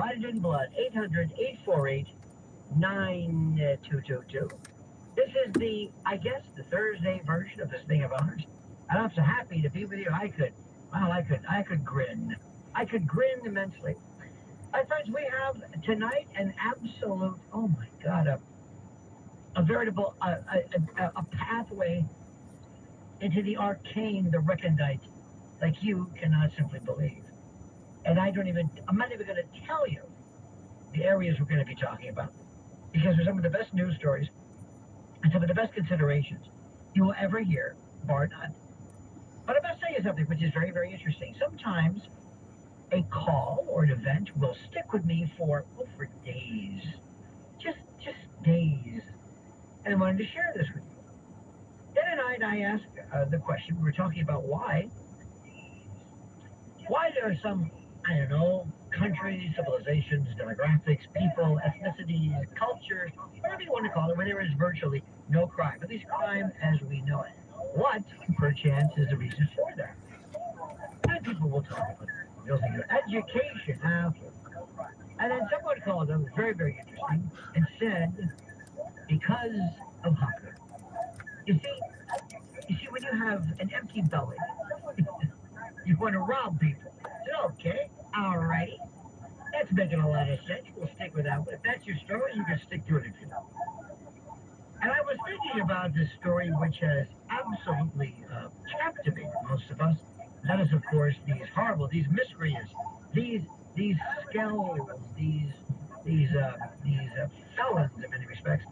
Write it in blood. 800-848-9222. This is I guess, the Thursday version of this thing of ours. And I'm so happy to be with you. I could grin. I could grin immensely. My friends, we have tonight an absolute, oh my God, a veritable, a pathway into the arcane, the recondite, like you cannot simply believe. And I'm not even going to tell you the areas we're going to be talking about, because they're some of the best news stories and some of the best considerations you will ever hear, bar none. But I must tell you something which is very, very interesting. Sometimes a call or an event will stick with me for days, just days. And I wanted to share this with you. Then tonight I asked the question, we were talking about why there are some, I don't know, countries, civilizations, demographics, people, ethnicities, cultures, whatever you want to call it, where there is virtually no crime, at least crime as we know it. What, perchance, is the reason for that? And people will talk about it. They'll think of education, and then someone called them, very, very interesting, and said, because of hunger. You see, when you have an empty belly, you want to rob people. So, okay, all righty. That's making a lot of sense. We'll stick with that. If that's your story, you can stick to it if you know. And I was thinking about this story, which has absolutely captivated most of us. That is, of course, these miscreants, these skells, these felons in many respects,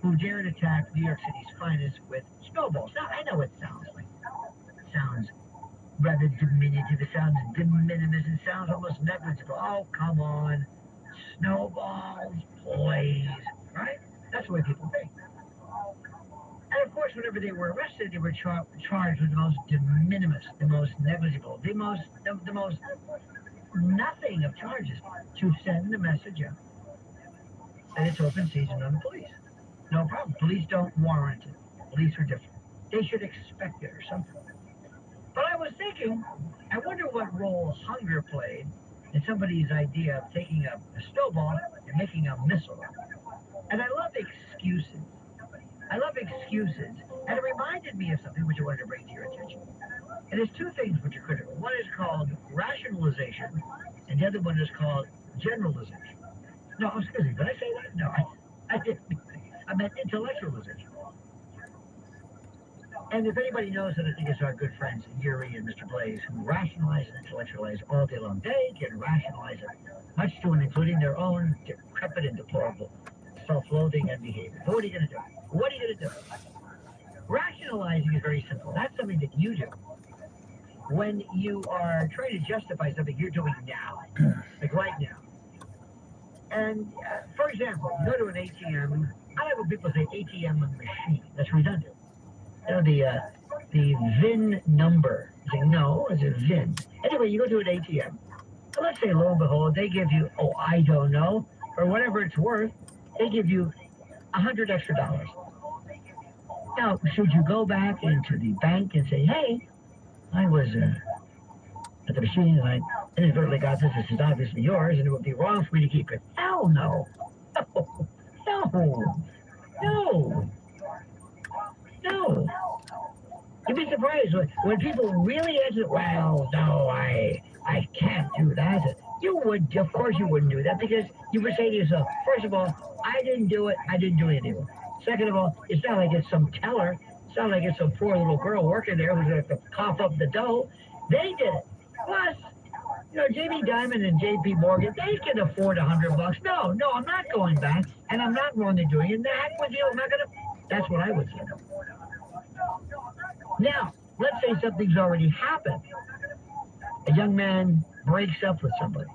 who dared attack New York City's finest with snowballs. Now, I know it sounds rather diminutive. It sounds de minimis. It sounds almost negligible. Oh, come on. Snowballs, please. Right? That's the way people think. And of course, whenever they were arrested, they were charged with the most de minimis, the most negligible, the most nothing of charges to send the message out that it's open season on the police. No problem. Police don't warrant it. Police are different. They should expect it or something. But I was thinking, I wonder what role hunger played in somebody's idea of taking a snowball and making a missile. And I love excuses. And it reminded me of something which I wanted to bring to your attention. And there's two things which are critical. One is called rationalization, and the other one is called generalization. No, excuse me, did I say that? No, I didn't. I meant intellectualization. And if anybody knows that, I think it's our good friends Yuri and Mr. Blaze, who rationalize and intellectualize all day long. They can rationalize it, much to and including their own decrepit and deplorable self-loathing and behavior. So what are you going to do? Rationalizing is very simple. That's something that you do when you are trying to justify something you're doing now, like right now. And for example, you go to an ATM. I like when people say ATM machine. That's redundant. You know, the VIN number. You say, no, it's a VIN. Anyway, you go to an ATM. So let's say, lo and behold, they give you, I don't know, or whatever it's worth, they give you $100 extra. Now, should you go back into the bank and say, hey, I was at the machine and I inadvertently got this. This is obviously yours, and it would be wrong for me to keep it. Hell no. No. You'd be surprised when people really answer, well, no, I can't do that. You would, of course you wouldn't do that, because you would say to yourself, first of all, I didn't do it, I didn't do anything. Second of all, it's not like it's some teller. It's not like it's some poor little girl working there who's going to cough up the dough. They did it. Plus, J.B. Diamond and J.P. Morgan, they can afford $100. No, I'm not going back, and I'm not wrong in doing it. The heck with you, I'm not going to. That's what I would say. Now, let's say something's already happened. A young man breaks up with somebody.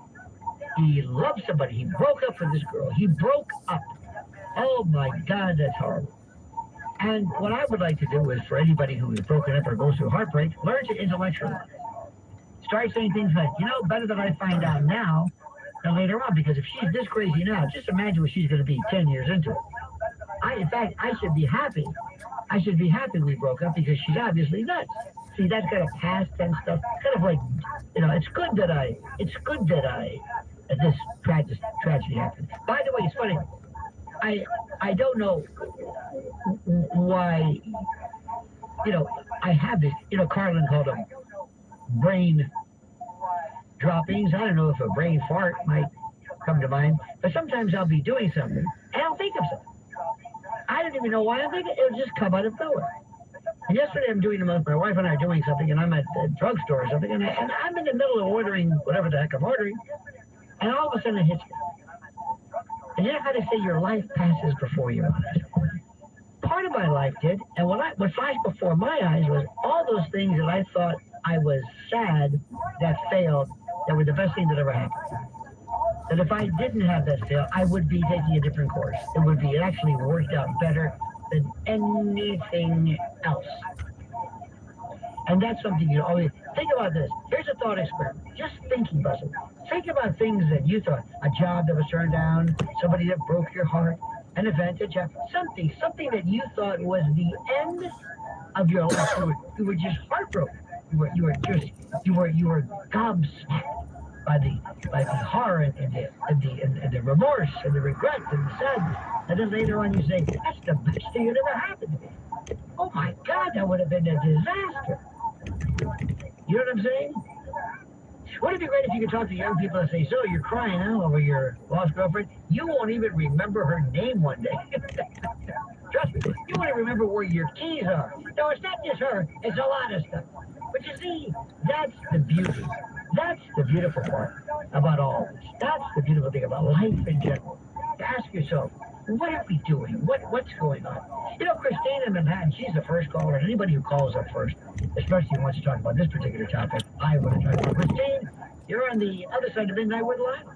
He loves somebody. He broke up with this girl. He broke up. Oh my God, that's horrible. And what I would like to do is, for anybody who is broken up or goes through heartbreak, learn to intellectualize. Start saying things like, better that I find out now than later on, because if she's this crazy now, just imagine what she's going to be 10 years into it. In fact, I should be happy. I should be happy we broke up, because she's obviously nuts. See, that's kind of past tense stuff. Kind of like, it's good that I this tragedy happened. By the way, it's funny. I I don't know why. You know, I have this. You know, Carlin called them brain droppings. I don't know if a brain fart might come to mind, but sometimes I'll be doing something and I'll think of something. I don't even know why I'm thinking. It'll just come out of nowhere. And yesterday I'm doing a month. My wife and I are doing something, and I'm at the drugstore or something, and I'm in the middle of ordering whatever the heck I'm ordering, and all of a sudden it hits me. And you know how to say your life passes before your eyes. Part of my life did, and what flashed before my eyes was all those things that I thought I was sad that failed, that were the best thing that ever happened. That if I didn't have that fail, I would be taking a different course. It actually worked out better than anything else. And that's something you always think about. This. Here's a thought experiment. Just thinking about something. Think about things that you thought, a job that was turned down, somebody that broke your heart, an event, a job, something that you thought was the end of your life. You were just heartbroken. You were gobsmacked by the horror and the remorse and the regret and the sadness. And then later on you say, that's the best thing that ever happened to me. Oh my God, that would have been a disaster. You know what I'm saying? Wouldn't it be great if you could talk to young people and say, so you're crying now over your lost girlfriend? You won't even remember her name one day. Trust me, you won't even remember where your keys are. No, it's not just her, it's a lot of stuff. But you see, that's the beauty. That's the beautiful part about all this. That's the beautiful thing about life in general. To ask yourself, what are we doing? What's going on? You know, Christine in Manhattan, she's the first caller. And anybody who calls up first, especially wants to talk about this particular topic, I want to talk about. Christine, you're on the other side of Midnight with Lionel.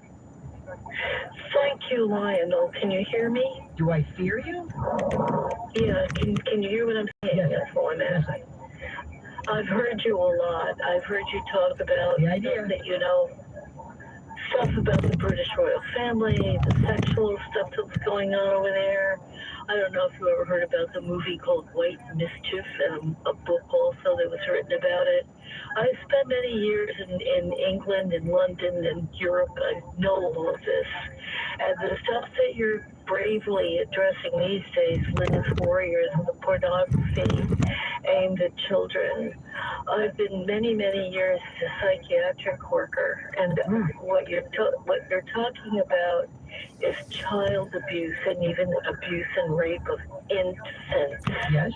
Thank you, Lionel. Can you hear me? Do I fear you? Yeah, can you hear what I'm saying? Yes. That's all I'm asking. I've heard you a lot. I've heard you talk about The idea. stuff that you know, stuff about the British royal family, the sexual stuff that's going on over there. I don't know if you ever heard about the movie called White Mischief, and a book also that was written about it. I spent many years in England and London and Europe. I know all of this. And the stuff that you're bravely addressing these days, Lynn's Warriors and the pornography aimed at children. I've been many years a psychiatric worker, and what you're talking about is child abuse and even abuse and rape of infants. Yes.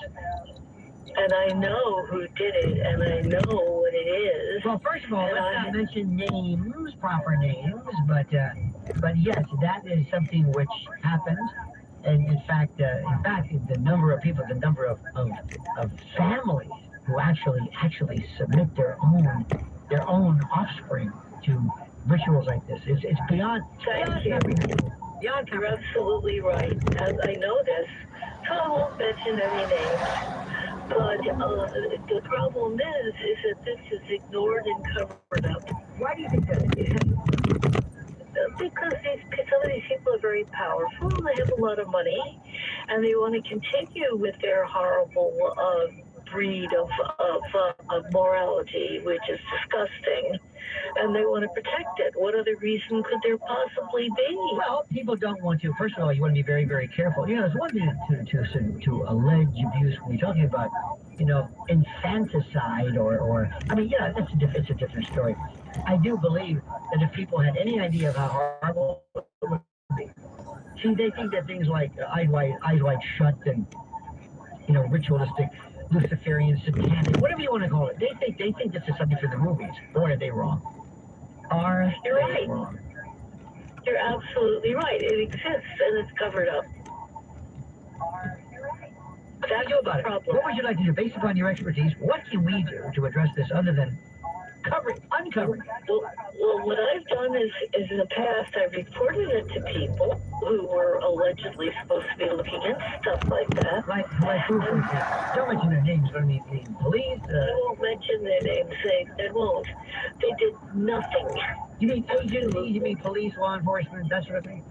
And I know who did it, and I know what it is. Well, first of all, let's not mention names, proper names, but yes, that is something which happens. And in fact, the number of people, the number of families who actually submit their own offspring to rituals like this, it's beyond. Thank you. Beyond. You're absolutely right. And I know this, so I won't mention any names. But the problem is that this is ignored and covered up. Why do you think that is? Because some of these people are very powerful, they have a lot of money, and they want to continue with their horrible breed of morality, which is disgusting, and they want to protect it. What other reason could there possibly be? Well, people don't want to. First of all, you want to be very, very careful. You know, it's one thing to allege abuse when you're talking about, you know, infanticide or I mean, yeah, it's a different story. I do believe that if people had any idea of how horrible it would be, see, they think that things like eyes wide shut and, you know, ritualistic, Luciferian, satanic, whatever you want to call it. They think this is something for the movies. Boy, are they wrong. You're right. Wrong? You're absolutely right. It exists and it's covered up. That's the problem. What would you like to do based upon your expertise? What can we do to address this other than uncovering? Well, what I've done is in the past, I've reported it to people who were allegedly supposed to be looking into stuff like that. Like who, for example? Don't mention their names, but I mean, police? I won't mention their names. They won't. They did nothing. You mean agencies? You mean police, law enforcement, that sort of thing?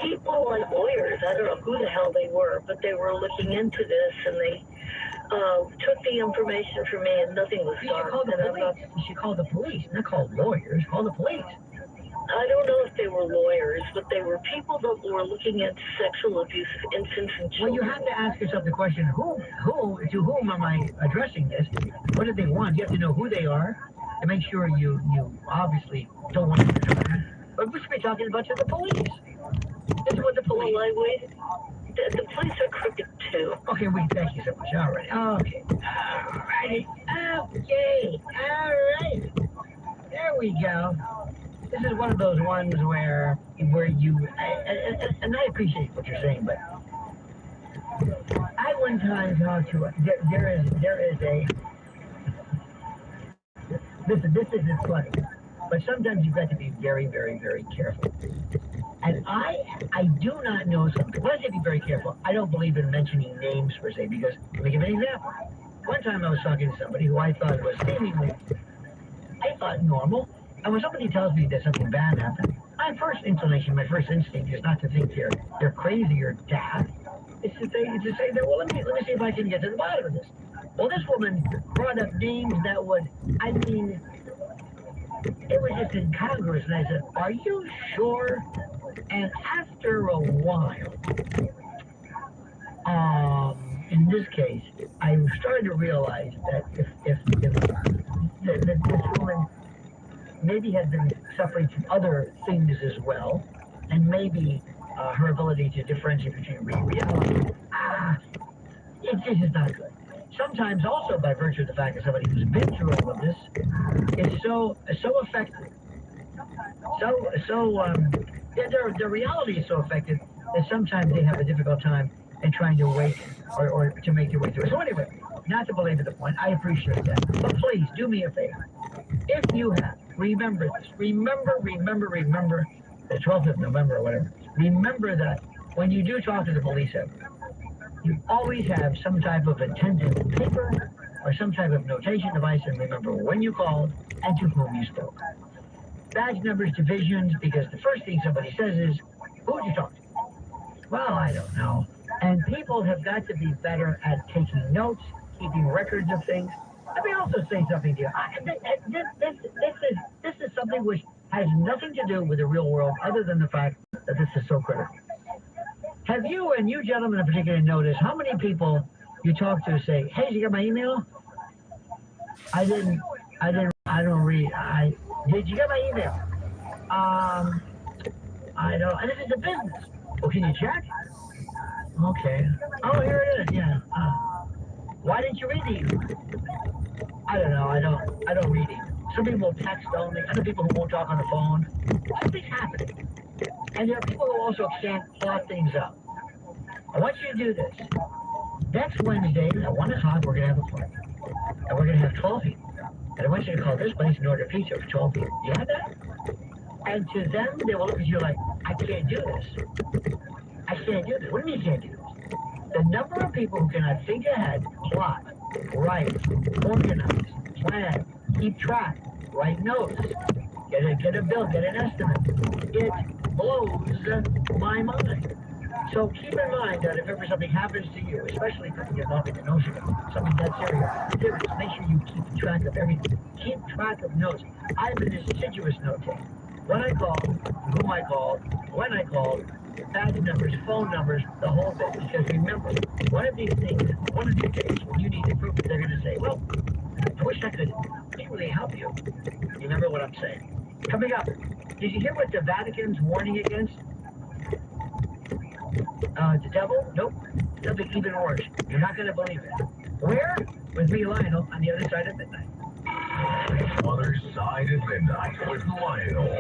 People like lawyers, I don't know who the hell they were, but they were looking into this, and they took the information from me, and nothing was done. You should call the police, not call lawyers. Call the police. I don't know if they were lawyers, but they were people that were looking at sexual abuse of infants and children. Well, you have to ask yourself the question, to whom am I addressing this? What do they want? You have to know who they are to make sure you obviously don't want to be talking. But we should be talking about to the police. This is what the police... Well, I waited. The police are crooked, too. Okay, thank you so much. All right. Okay. All righty. Okay. All right. There we go. This is one of those ones where you... And I appreciate what you're saying, but... I one time talked to... There is a... This isn't funny. But sometimes you've got to be very, very, very careful. And I do not know something. When I say be very careful, I don't believe in mentioning names per se, because let me give an example. One time I was talking to somebody who I thought was seemingly, I thought normal. And when somebody tells me that something bad happened, my first instinct is not to think they're crazy or daft. It's to say that, well, let me see if I can get to the bottom of this. Well, this woman brought up names that would, I mean, it was just incongruous, and I said, are you sure? And after a while, in this case, I'm starting to realize that if this woman maybe had been suffering from other things as well, and maybe her ability to differentiate between reality, it just is not good. Sometimes also by virtue of the fact that somebody who's been through all of this is so affected, their reality is so affected that sometimes they have a difficult time in trying to wake or to make their way through it. So anyway, not to belabor the point, I appreciate that. But please do me a favor. If you have, remember this. Remember the 12th of November or whatever. Remember that when you do talk to the police, you always have some type of attendant paper or some type of notation device, and remember when you called and to whom you spoke. Badge numbers, divisions, because the first thing somebody says is, who did you talk to? Well, I don't know. And people have got to be better at taking notes, keeping records of things. Let me also say something to you. This is something which has nothing to do with the real world other than the fact that this is so critical. Have you, and you gentlemen in particular, noticed how many people you talk to say, hey, did you get my email? I don't read. Did you get my email? I don't, and this is a business. Well, can you check? Okay. Oh, here it is, yeah. Why didn't you read the email? I don't know, I don't read it. Some people text only, other people who won't talk on the phone. Something's happening. And there are people who also can't plot things up. I want you to do this. Next Wednesday at 1 o'clock, we're going to have a party. And we're going to have 12 people. And I want you to call this place and order pizza for 12 people. You have that? And to them, they will look at you like, I can't do this. I can't do this. What do you mean you can't do this? The number of people who cannot think ahead, plot, write, organize, plan, keep track, write notes, get a bill, get an estimate. It blows my mind. So keep in mind that if ever something happens to you, especially if you get off in the notion of something that serious, make sure you keep track of everything. Keep track of notes. I'm an assiduous note taker. When I called, whom I called, when I called, badge numbers, phone numbers, the whole thing. Because remember, one of these days, when you need to prove it, they're going to say, well, I wish I could really help you. Remember what I'm saying. Coming up, did you hear what the Vatican's warning against? The devil? Nope. Something even worse. You're not going to believe it. Where? With me, Lionel, on the other side of midnight. Other Side of Midnight with Lionel.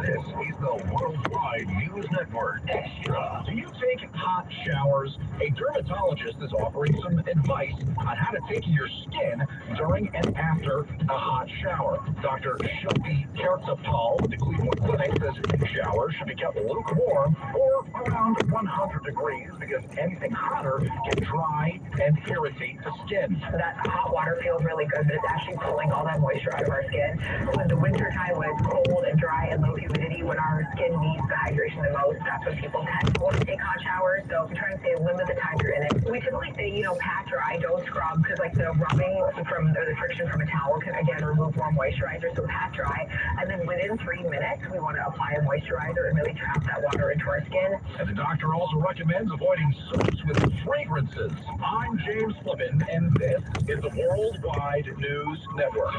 This is the Worldwide News Network Extra. Do you take hot showers? A dermatologist is offering some advice on how to take to your skin during and after a hot shower. Dr. Shelby Kertzapal with the Cleveland Clinic says showers should be kept lukewarm or around 100 degrees because anything hotter can dry and irritate the skin. That hot water feels really good, but it's actually pulling all that moisture out of our skin. So in the winter time, when it's cold and dry and low humidity, when our skin needs the hydration the most, that's when people tend to want to take hot showers. So if you're trying to say limit the time you're in it, we typically say, pat dry, don't scrub, because like the rubbing from or the friction from a towel can again remove more moisturizer. So pat dry, and then within 3 minutes, we want to apply a moisturizer and really trap that water into our skin. And the doctor also recommends avoiding soaps with fragrances. I'm James Flippin, and this is the Worldwide News Network.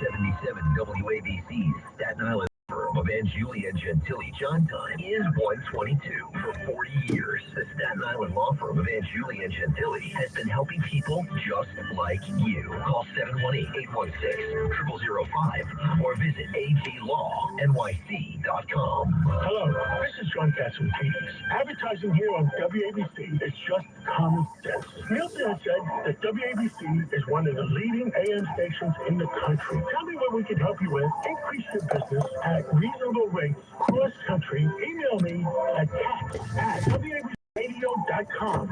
77 WABC's Staten Island firm of Julia Gentili John Time is 122. For 40 years, the Staten Island law firm of Julia Gentili has been helping people just like you. Call 718-816-0005 or visit aglawnyc.com. Hello, this is John Katz-Phoenix. Advertising here on WABC is just common sense. Nielsen has said that WABC is one of the leading AM stations in the country. Tell me what we can help you with. Increase your business at reasonable rates cross country. Email me at katz@wabcradio.com.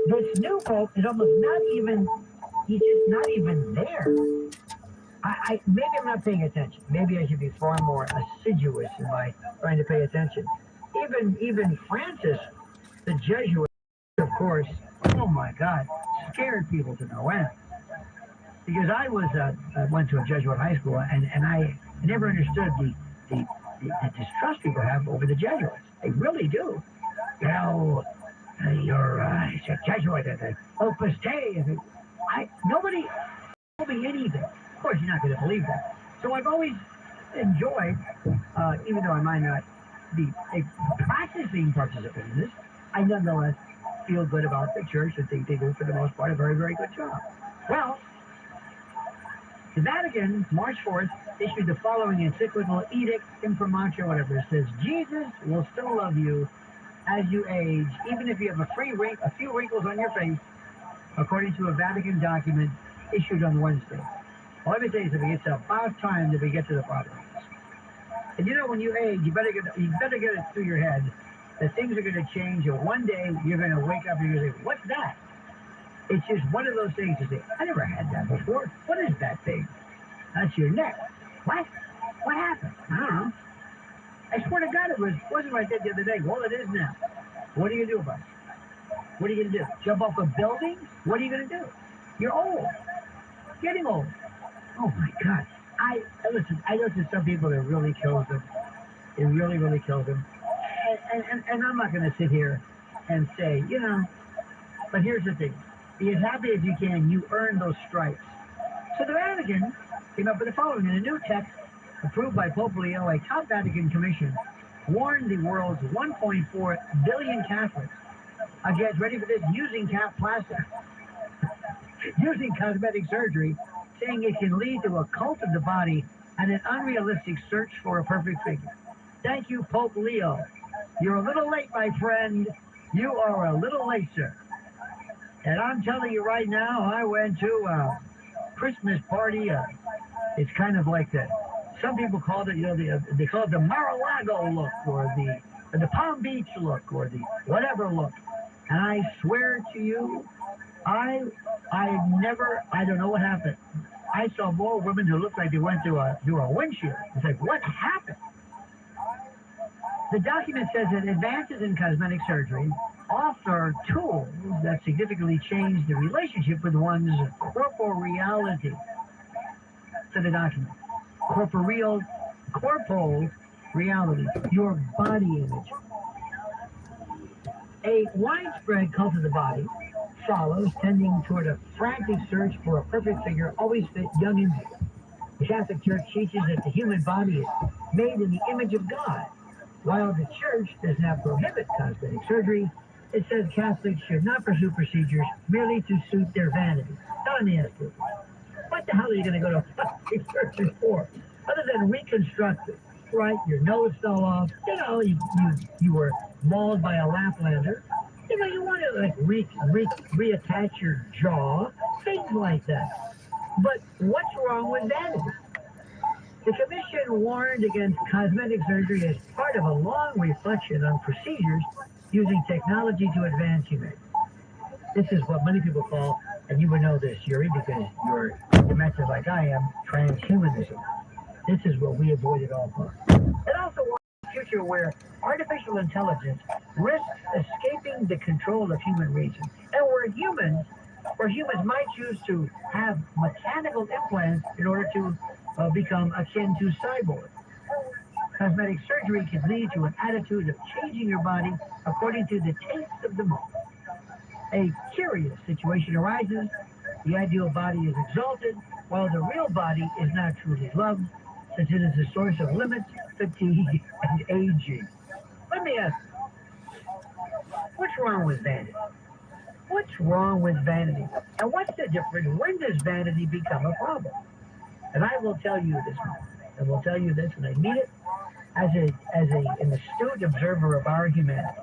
This new Pope is almost not even, he's just not even there. Maybe I'm not paying attention. Maybe I should be far more assiduous in my trying to pay attention. Even Francis, the Jesuit, of course, oh my God, scared people to no end. Because I went to a Jesuit high school, and I never understood the distrust people have over the Jesuits. They really do. You know, you're a Jesuit, Opus Dei. Nobody told me anything. Of course, you're not going to believe that. So I've always enjoyed, even though I might not be a practicing participant in this, I nonetheless feel good about the church and think they do, for the most part, a very, very good job. Well, the Vatican, March 4th, issued the following encyclical edict, imprimatur, whatever. It says, Jesus will still love you as you age, even if you have a few wrinkles on your face, according to a Vatican document issued on Wednesday. Well, let me tell you something. It's about time that we get to the bottom of this. And you know, when you age, you better get it through your head that things are going to change, and one day you're going to wake up and you're going to say, what's that? It's just one of those things you say, I never had that before. What is that thing? That's your neck. What? What happened? I don't know. I swear to God it wasn't like that the other day. Well, it is now. What are you going to do about it? What are you going to do? Jump off a building? What are you going to do? You're old. Getting old. Oh, my God. I know to some people it really kills them. It really, really kills them. And I'm not going to sit here and say, but here's the thing. Be as happy as you can. You earn those stripes. So the Vatican came up with the following. In a new text approved by Pope Leo, a top Vatican commission warned the world's 1.4 billion Catholics against, ready for this, using plastic, using cosmetic surgery, saying it can lead to a cult of the body and an unrealistic search for a perfect figure. Thank you, Pope Leo. You're a little late, my friend. You are a little late, sir. And I'm telling you right now, I went to a Christmas party. It's kind of like that. Some people call it, they call it the Mar-a-Lago look, or the Palm Beach look, or the whatever look. And I swear to you, I don't know what happened. I saw more women who looked like they went through a windshield. It's like, what happened? The document says that advances in cosmetic surgery offer tools that significantly change the relationship with one's corporeality. To the document. Corporal reality, your body image. A widespread cult of the body follows, tending toward a frantic search for a perfect figure, always fit, young and beautiful. The Catholic Church teaches that the human body is made in the image of God. While the Church does not prohibit cosmetic surgery, it says Catholics should not pursue procedures merely to suit their vanity. Now let me ask you, what the hell are you going to go to plastic surgery for? Other than reconstruct it, right? Your nose fell off. You were mauled by a Laplander. You want to reattach your jaw, things like that. But what's wrong with vanity? The Commission warned against cosmetic surgery as part of a long reflection on procedures using technology to advance humanity. This is what many people call, and you would know this, Yuri, because you're demented like I am, transhumanism. This is what we avoided all for. It also warns a future where artificial intelligence risks escaping the control of human reason, and where humans might choose to have mechanical implants in order to become akin to cyborgs. Cosmetic surgery can lead to an attitude of changing your body according to the taste of the moment. A curious situation arises. The ideal body is exalted, while the real body is not truly loved, since it is a source of limits, fatigue, and aging. Let me ask you, what's wrong with vanity? What's wrong with vanity? And what's the difference? When does vanity become a problem? And I will tell you this, and will tell you this, and I mean it as an astute observer of our humanity.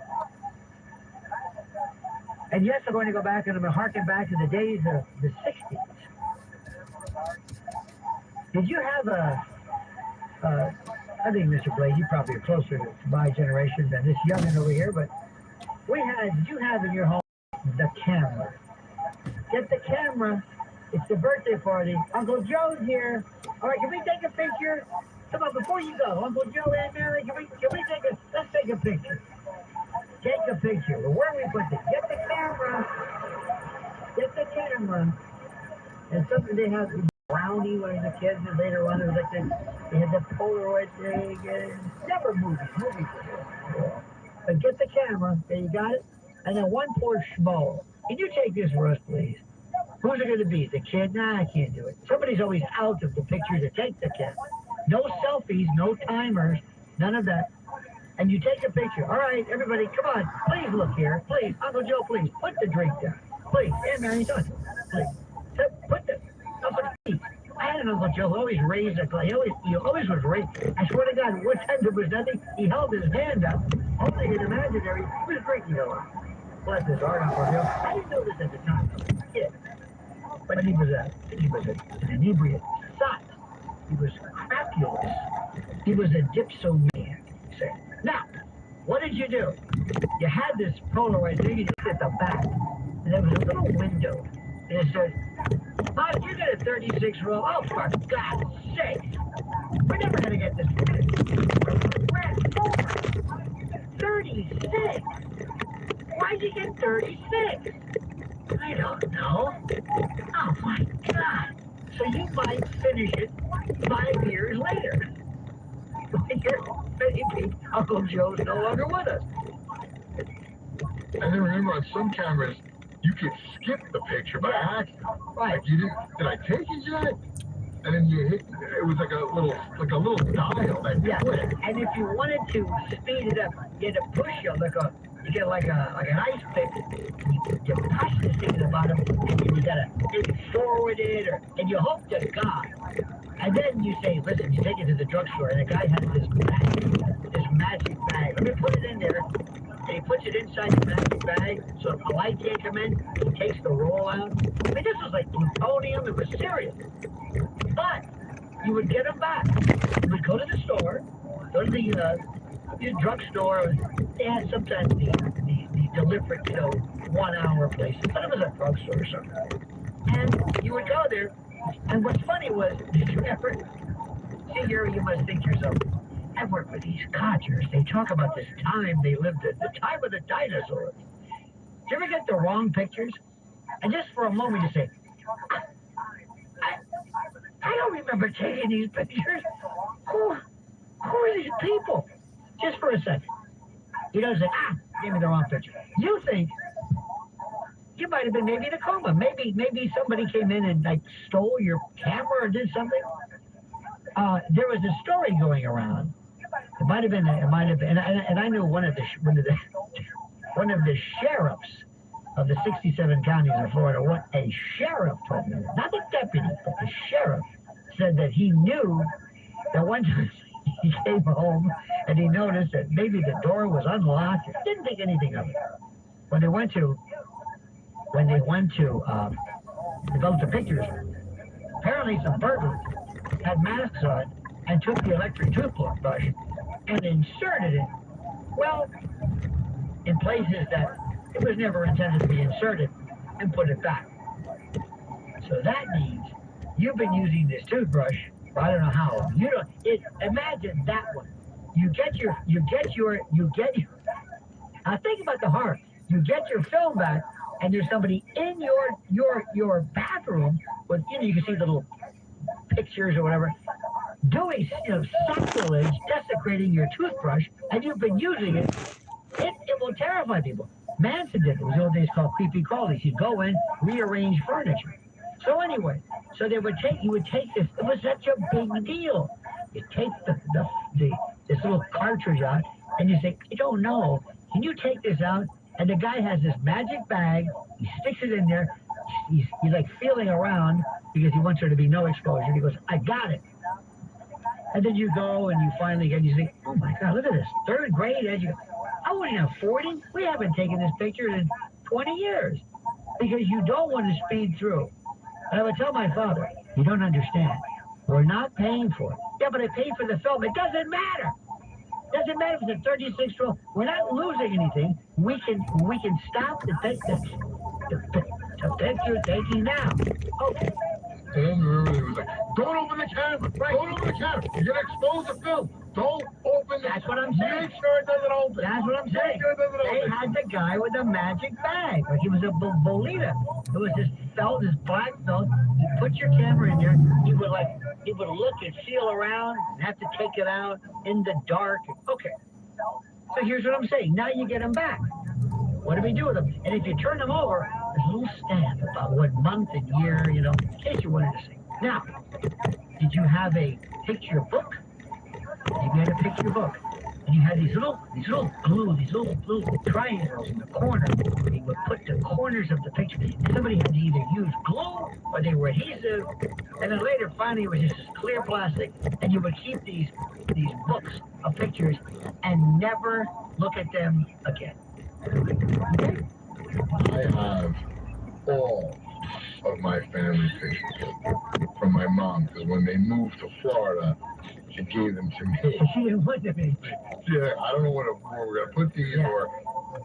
And yes, I'm going to go back and I'm going to harken back to the days of the 60s. Did you have I think, Mr. Blade, you probably are closer to my generation than this youngin' over here, but did you have in your home the camera? Get the camera. It's the birthday party. Uncle Joe's here. All right, can we take a picture? Come on, before you go, Uncle Joe and Mary, let's take a picture. Take a picture. Well, where we put it? Get the camera. And something they have Brownie when he was a kid, and later on it was like they had the Polaroid thing, and never movies. But get the camera, there you got it. And then one poor schmo. Can you take this for us, please? Who's it going to be? The kid? Nah, I can't do it. Somebody's always out of the picture to take the kid. No selfies, no timers, none of that. And you take a picture. All right, everybody, come on. Please look here. Please, Uncle Joe, please, put the drink down. Please. Hey, Mary, don't. Please. Put the... I had an Uncle Joe who always raised a glass. He always was raised. I swear to God, one time there was nothing. He held his hand up. Only his imaginary. He was drinking a lot. Bless his heart, Uncle Joe. I didn't know this at the time. Yeah. But he was an inebriate sot. He was crapulous. He was a dipsomaniac. Now, what did you do? you had this Polaroid thing, and you looked at the back, and there was a little window, and it said, "Oh, you got a 36 roll? Oh, for God's sake! We're never gonna get this. We're at 36. Why'd you get 36? I don't know. Oh my God! So you might finish it 5 years later. Maybe Uncle Joe's no longer with us." And then remember, on some cameras, you could skip the picture by accident. Right. Like you did I take it yet? And then you hit. It was like a little dial that Yeah. clicked. And if you wanted to speed it up, you had to push it you get like an ice pick. You push the thing to the bottom, and then you gotta maybe forward it, and you hope to God. And then you say, listen, you take it to the drugstore, and the guy has this bag, this magic bag. Let me put it in there. And he puts it inside the magic bag, so if the light can't come in, he takes the roll out. I mean, this was like plutonium. It was serious. But you would get them back. You would go to the store, go to the drugstore. They had sometimes the delivery, 1 hour places, but it was a drugstore or something. And you would go there, and what's funny was, did you ever see here? You must think to yourself, I work with these codgers. They talk about this time they lived at, the time of the dinosaurs. Do you ever get the wrong pictures? And just for a moment you say, I don't remember taking these pictures. Who are these people? Just for a second. You don't say, gave me the wrong picture. You think you might have been maybe in a coma. Maybe somebody came in and like stole your camera or did something. There was a story going around. It might have been, and I knew one of the sheriffs of the 67 counties of Florida. What a sheriff told me, not the deputy, but the sheriff said that he knew that one time he came home and he noticed that maybe the door was unlocked. Didn't think anything of it. When they went to develop the pictures, apparently some burglars had masks on and took the electric toothbrush and inserted it, well, in places that it was never intended to be inserted, and put it back. So that means you've been using this toothbrush for I don't know how long. Imagine that one. You get your now think about the horror. You get your film back, and there's somebody in your bathroom with, you can see little pictures or whatever, doing sacrilege, desecrating your toothbrush, and you've been using it. It will terrify people. Manson did it. It was the old days called creepy crawlies. He'd go in, rearrange furniture. So anyway, you would take this. It was such a big deal. You take this little cartridge out, and you say, I don't know. Can you take this out? And the guy has this magic bag. He sticks it in there. He's like feeling around because he wants there to be no exposure. He goes, I got it. And then you go and you finally get, you say, oh my God, look at this. 3rd grade, as you go, I wasn't even 40. We haven't taken this picture in 20 years because you don't want to speed through. And I would tell my father, you don't understand. We're not paying for it. Yeah, but I paid for the film. It doesn't matter. It doesn't matter if it's a 36 roll. We're not losing anything. We can stop the picture taking now. Okay. And then remember, it was like, don't open the camera. Right. Don't open the camera. You're going to expose the film. Don't open the That's what I'm saying. Make sure it doesn't open. That's what I'm saying. Make sure it doesn't They open. had the guy with the magic bag. Like he was a bolita. It was this felt, this black felt. You put your camera in there. He would look and feel around and have to take it out in the dark. Okay. So here's what I'm saying. Now you get them back. What do we do with them? And if you turn them over, there's a little stamp about what month and year, in case you wanted to see. Now, did you have a picture book? You had a picture book. And you had these little blue triangles in the corner. You would put the corners of the picture. And somebody had to either use glue or they were adhesive. And then later, finally, it was just this clear plastic. And you would keep these books of pictures and never look at them again. I have all of my family pictures from my mom, because when they moved to Florida, she gave them to me. She didn't want them anything. Yeah, I don't know where we're going to put these, Yeah. or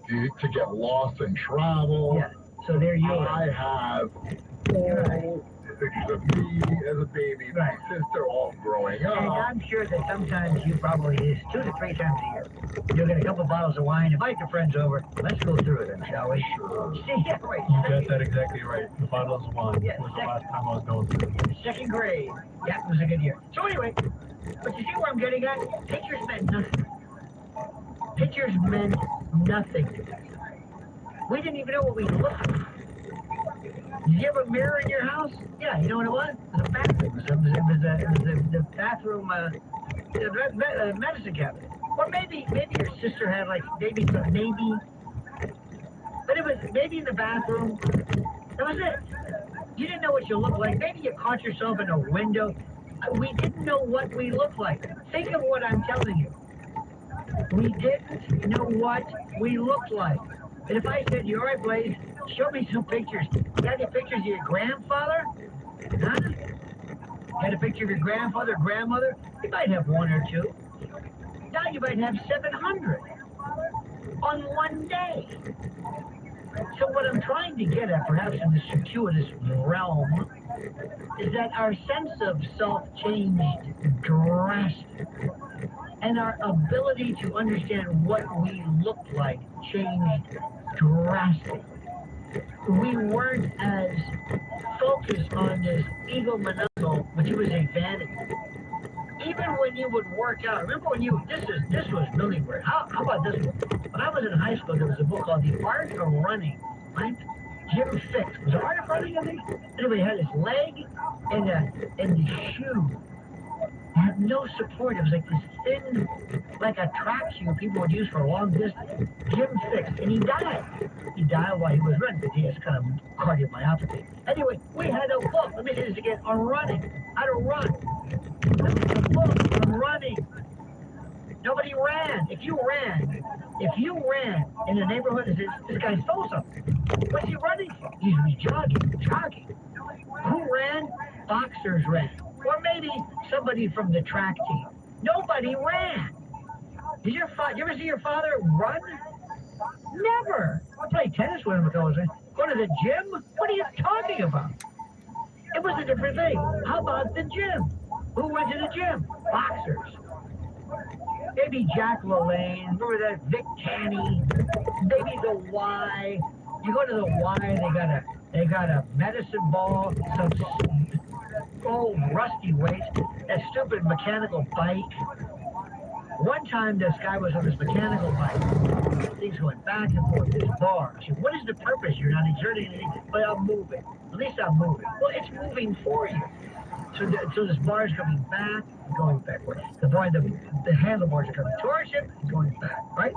to get lost and travel. Yeah. So there you are. I have pictures of me as a baby, my sister all growing And up. I'm sure that sometimes you probably is 2 to 3 times a year. You'll get a couple bottles of wine, invite your friends over. Let's go through it, then, shall we? Sure. See, yeah, right. You got that exactly right. The bottles of wine Yeah, was the last time I was going through it. Second grade. Yeah, it was a good year. So anyway, but you see where I'm getting at? Pictures meant nothing. Pictures meant nothing. We didn't even know what we looked like. Did you have a mirror in your house? Yeah, you know what it was? It was a bathroom. It was the bathroom, medicine cabinet. Or maybe your sister had like, maybe, but it was maybe in the bathroom. That was it. You didn't know what you looked like. Maybe you caught yourself in a window. We didn't know what we looked like. Think of what I'm telling you. We didn't know what we looked like. And if I said to you, all right, Blaze, show me some pictures. You got any pictures of your grandfather? Huh? Got a picture of your grandfather, grandmother? You might have 1 or 2. Now you might have 700 on one day. So what I'm trying to get at, perhaps in this circuitous realm, is that our sense of self changed drastically. And our ability to understand what we looked like changed drastically. We weren't as focused on this egomaniacal, which was a vanity. Even when you would work out, remember when you, this was really weird. How about this one? When I was in high school, there was a book called The Art of Running, right? Jim Fix. Was it Art of Running, I think? Anyway, he had his leg and the shoe. It had no support. It was like this thin, like a track shoe people would use for a long distance. Jim Fix, and he died. He died while he was running because he has kind of cardiomyopathy. Anyway, we had a book. Let me say this again on running. How to run. A book on running. Nobody ran. If you ran in the neighborhood, this guy stole something. What's he running for? He's jogging. Who ran? Boxers ran. Or maybe somebody from the track team. Nobody ran. Did you ever see your father run? Never. I played tennis with him with those. Go to the gym? What are you talking about? It was a different thing. How about the gym? Who went to the gym? Boxers. Maybe Jack LaLanne. Remember that? Vic Tanny. Maybe the Y. You go to the Y, they got a medicine ball, some old rusty weights, that stupid mechanical bike. One time this guy was on this mechanical bike. Things going back and forth, this bar. I said, what is the purpose? You're not exerting anything, but I'm moving. At least I'm moving. Well, it's moving for you. So this bar is coming back, going backward. The handlebars are coming towards him, going back, right?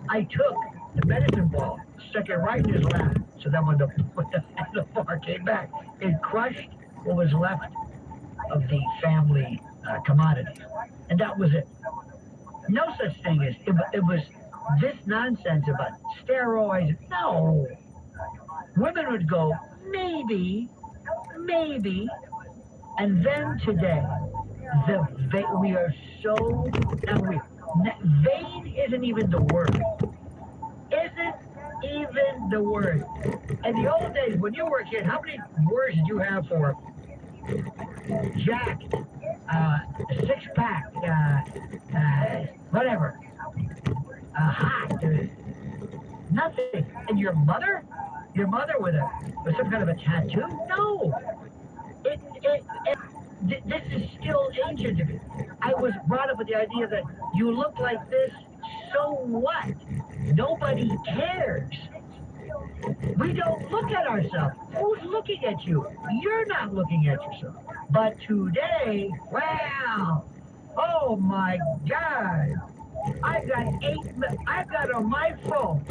I took the medicine ball, stuck it right in his lap, so that when the handlebar came back, it crushed what was left of the family commodities. And that was it. No such thing as, it was this nonsense about steroids. No. Women would go, maybe, and then today, we are so, vain isn't even the word. Isn't even the word. In the old days, when you were a kid, how many words did you have for Jack, six-pack, whatever, hot, nothing? And your mother with some kind of a tattoo? No. This is still ancient to me. I was brought up with the idea that you look like this, so what? Nobody cares. We don't look at ourselves. Who's looking at you? You're not looking at yourself. But today, wow, oh my God. I've got on my phone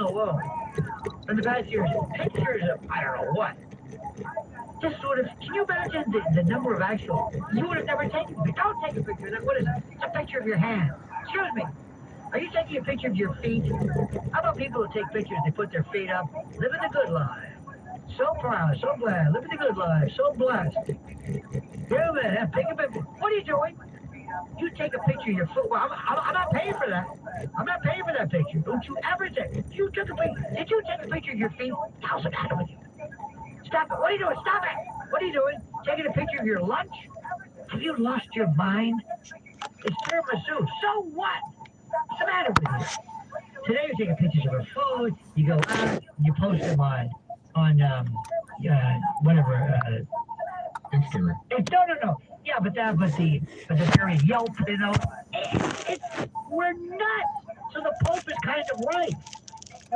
alone, in the past years, pictures of, I don't know what. Just sort of, can you imagine the number of actual, you would have never taken a picture. Don't take a picture of that. What is it? It's a picture of your hand. Excuse me. Are you taking a picture of your feet? How about people who take pictures, they put their feet up, living the good life. So proud, so glad, living the good life, so blessed. Yeah, man, take a picture. What are you doing? You take a picture of your foot. Well, I'm not paying for that. I'm not paying for that picture. Don't you ever say, you took a picture. Did you take a picture of your feet? How's the matter with you? Stop it. What are you doing? Stop it. What are you doing? Taking a picture of your lunch? Have you lost your mind? It's tiramisu. So what? What's the matter with you? Today you're taking pictures of your food. You go out. You post them on whatever. Instagram. No. Yeah, but the very Yelp, you know, we're nuts. So the Pope is kind of right.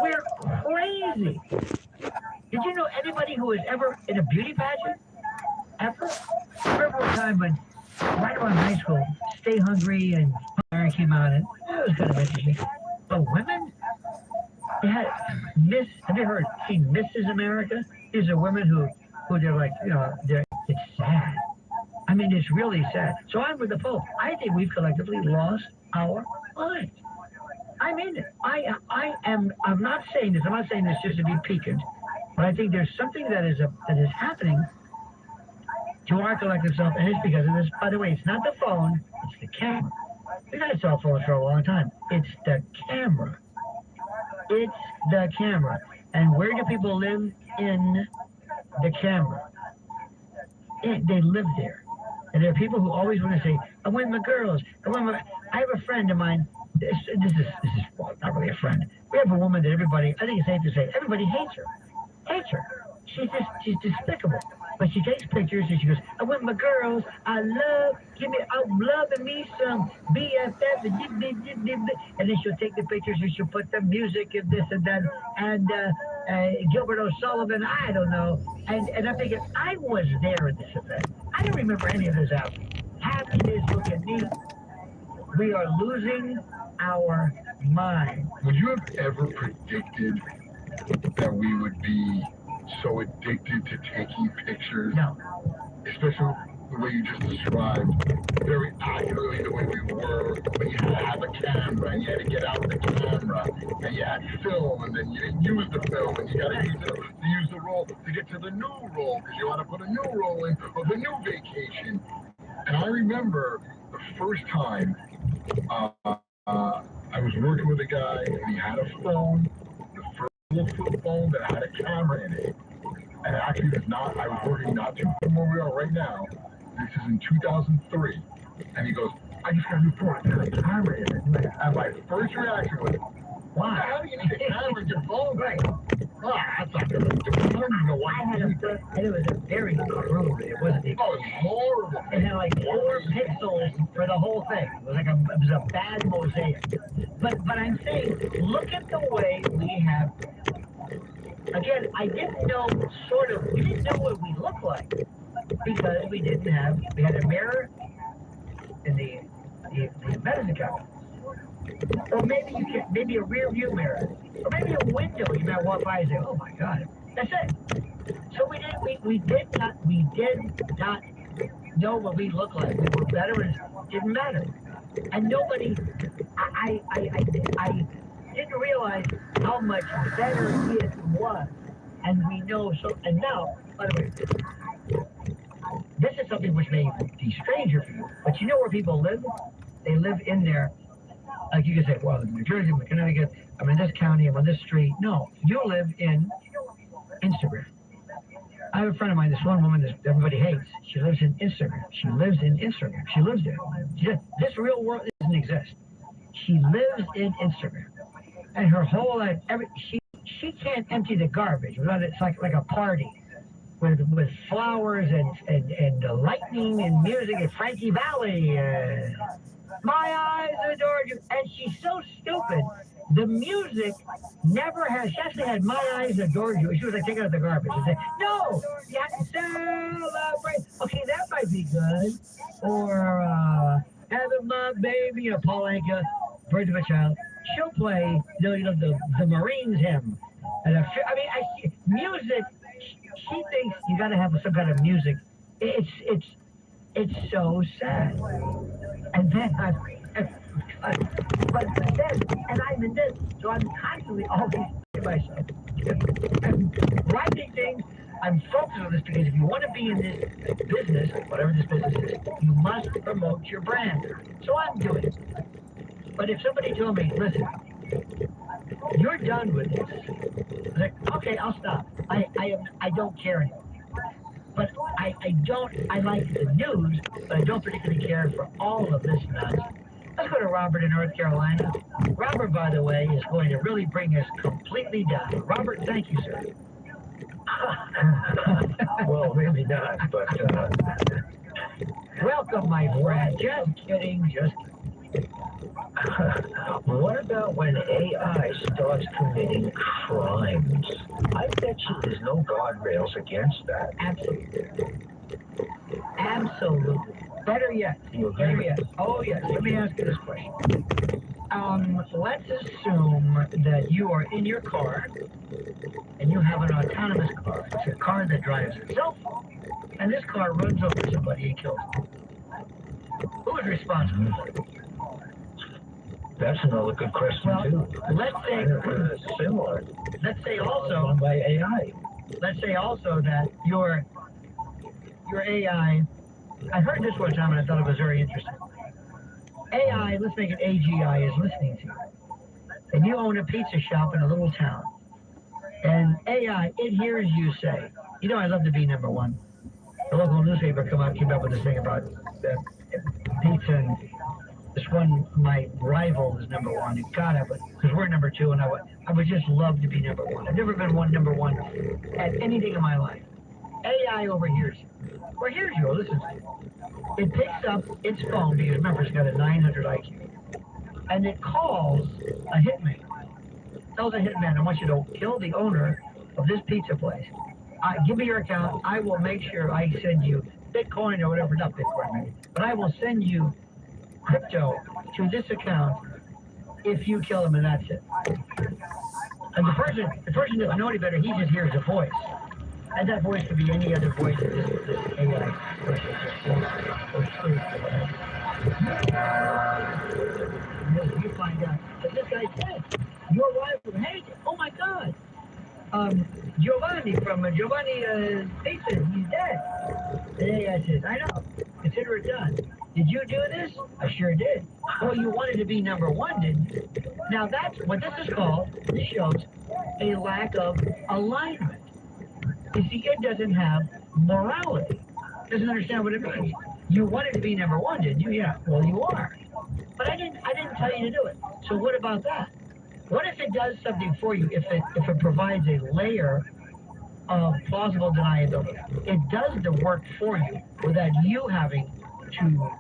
We're crazy. Did you know anybody who was ever in a beauty pageant? Ever? I remember one time when, right around high school, Stay Hungry and Fire came out, and it was kind of interesting. But women, they had have you seen Mrs. America? These are women who they're like, you know, it's sad. I mean, it's really sad. So I'm with the Pope. I think we've collectively lost our minds. I mean it. I'm not saying this. I'm not saying this just to be piquant, but I think there's something that is happening to our collective self, and it's because of this. By the way, it's not the phone. It's the camera. We've had cell phones for a long time. It's the camera. It's the camera. And where do people live? In the camera. They live there. And there are people who always want to say, I win my girls. I have a friend of mine. This is well, not really a friend. We have a woman that everybody, I think it's safe to say, everybody hates her. Hates her. She's despicable. But she takes pictures and she goes, I win my girls. I'm loving me some BFF. And then she'll take the pictures and she'll put the music and this and that. And Gilbert O'Sullivan, I don't know. And I'm thinking, I was there at this event. I don't remember any of this happening. Happiness, look at me. We are losing our mind. Would you have ever predicted that we would be so addicted to taking pictures? No. Especially the way you just described, very accurately the way we were, when you had to have a camera, and you had to get out the camera, and you had film, and then you didn't use the film, and you got to use the roll to get to the new roll, because you want to put a new roll in of the new vacation. And I remember the first time I was working with a guy, and he had a phone, the first flip phone that had a camera in it. And actually, I was working not too far from where we are right now. This is in 2003. And he goes, I just got a new phone. It had a camera in it. And my first reaction was, why? How do you need a camera in your phone? Right. Oh, that's not good. I don't even know why. I had and it was a very crude. It wasn't even. Oh, it's horrible. It had like 4 pixels for the whole thing. It was a bad mosaic. But I'm saying, look at the way we have. Again, I didn't know we didn't know what we looked like because we had a mirror in the medicine cabinet. Or maybe a rear view mirror. Or maybe a window you might walk by and say, oh my God. That's it. So we did not know what we looked like. We were better and it didn't matter. And nobody, I didn't realize how much better it was. And we know so, and now, by the way, this is something which may be stranger for you, but you know where people live? They live in there, like you can say, well, in New Jersey, in Connecticut, I'm in this county, I'm on this street. No, you live in Instagram. I have a friend of mine, this one woman that everybody hates. She lives in Instagram. She lives there. She said, this real world doesn't exist. She lives in Instagram. And her whole life, she can't empty the garbage without it's like a party with flowers and lightning and music and Frankie Valli. My eyes adored you. And she's so stupid. The music never has. She actually had My Eyes Adored You. She was like taking out the garbage. She said, no, you have to celebrate. Okay, that might be good. Or Having My Baby, or Paul Anka, Birth of a Child. She'll play the Marines hymn. And music. She thinks you got to have some kind of music. It's so sad. And then but then, and I'm in this, so I'm constantly always to myself. I'm writing things, I'm focused on this because if you want to be in this business, whatever this business is, you must promote your brand. So I'm doing it. But if somebody told me, listen, you're done with this, I was like, okay, I'll stop. I don't care anymore. But I like the news, but I don't particularly care for all of this nonsense. Let's go to Robert in North Carolina. Robert, by the way, is going to really bring us completely down. Robert, thank you, sir. Well, maybe not, but Welcome, my friend. Just kidding, just kidding. what about when AI starts committing crimes? I bet you there's no guardrails against that. Absolutely. Absolutely. Better yet. Better yet. Oh, yes. Let me ask you this question. Let's assume that you are in your car and you have an autonomous car. It's a car that drives itself, and this car runs over somebody and kills them. Who is responsible for it? That's another good question, Well, too. let's say Similar. let's say also by AI. let's say also that your AI. I heard this one time and I thought it was very interesting. AI, let's make it AGI, is listening to you, and you own a pizza shop in a little town, and AI, it hears you say, you know, I'd love to be number one. The local newspaper came up with this thing about pizza, and this one, my rival is number one. And God, because we're number two, and I would just love to be number one. I've never been number one at anything in my life. AI overhears you. Or hears you, or listens to you. It picks up its phone, because remember, it's got a 900 IQ, and it calls a hitman. Tells a hitman, I want you to kill the owner of this pizza place. Give me your account. I will make sure I send you Bitcoin or whatever, not Bitcoin, maybe, but I will send you crypto to this account if you kill him, and that's it. And the person doesn't know any better. He just hears a voice, and that voice could be any other voice that this AI person or truth or whatever. You find out that this guy's dead. Your rival, hey, oh my God, Giovanni from Giovanni Pizza, he's dead. The AI says, I know. Consider it done. Did you do this? I sure did. Well, you wanted to be number one, didn't you? Now that's what this is called. This shows a lack of alignment. You see, it doesn't have morality. Doesn't understand what it means. You wanted to be number one, didn't you? Yeah. Well, you are. But I didn't tell you to do it. So what about that? What if it does something for you? If it provides a layer of plausible deniability, it does the work for you without you having to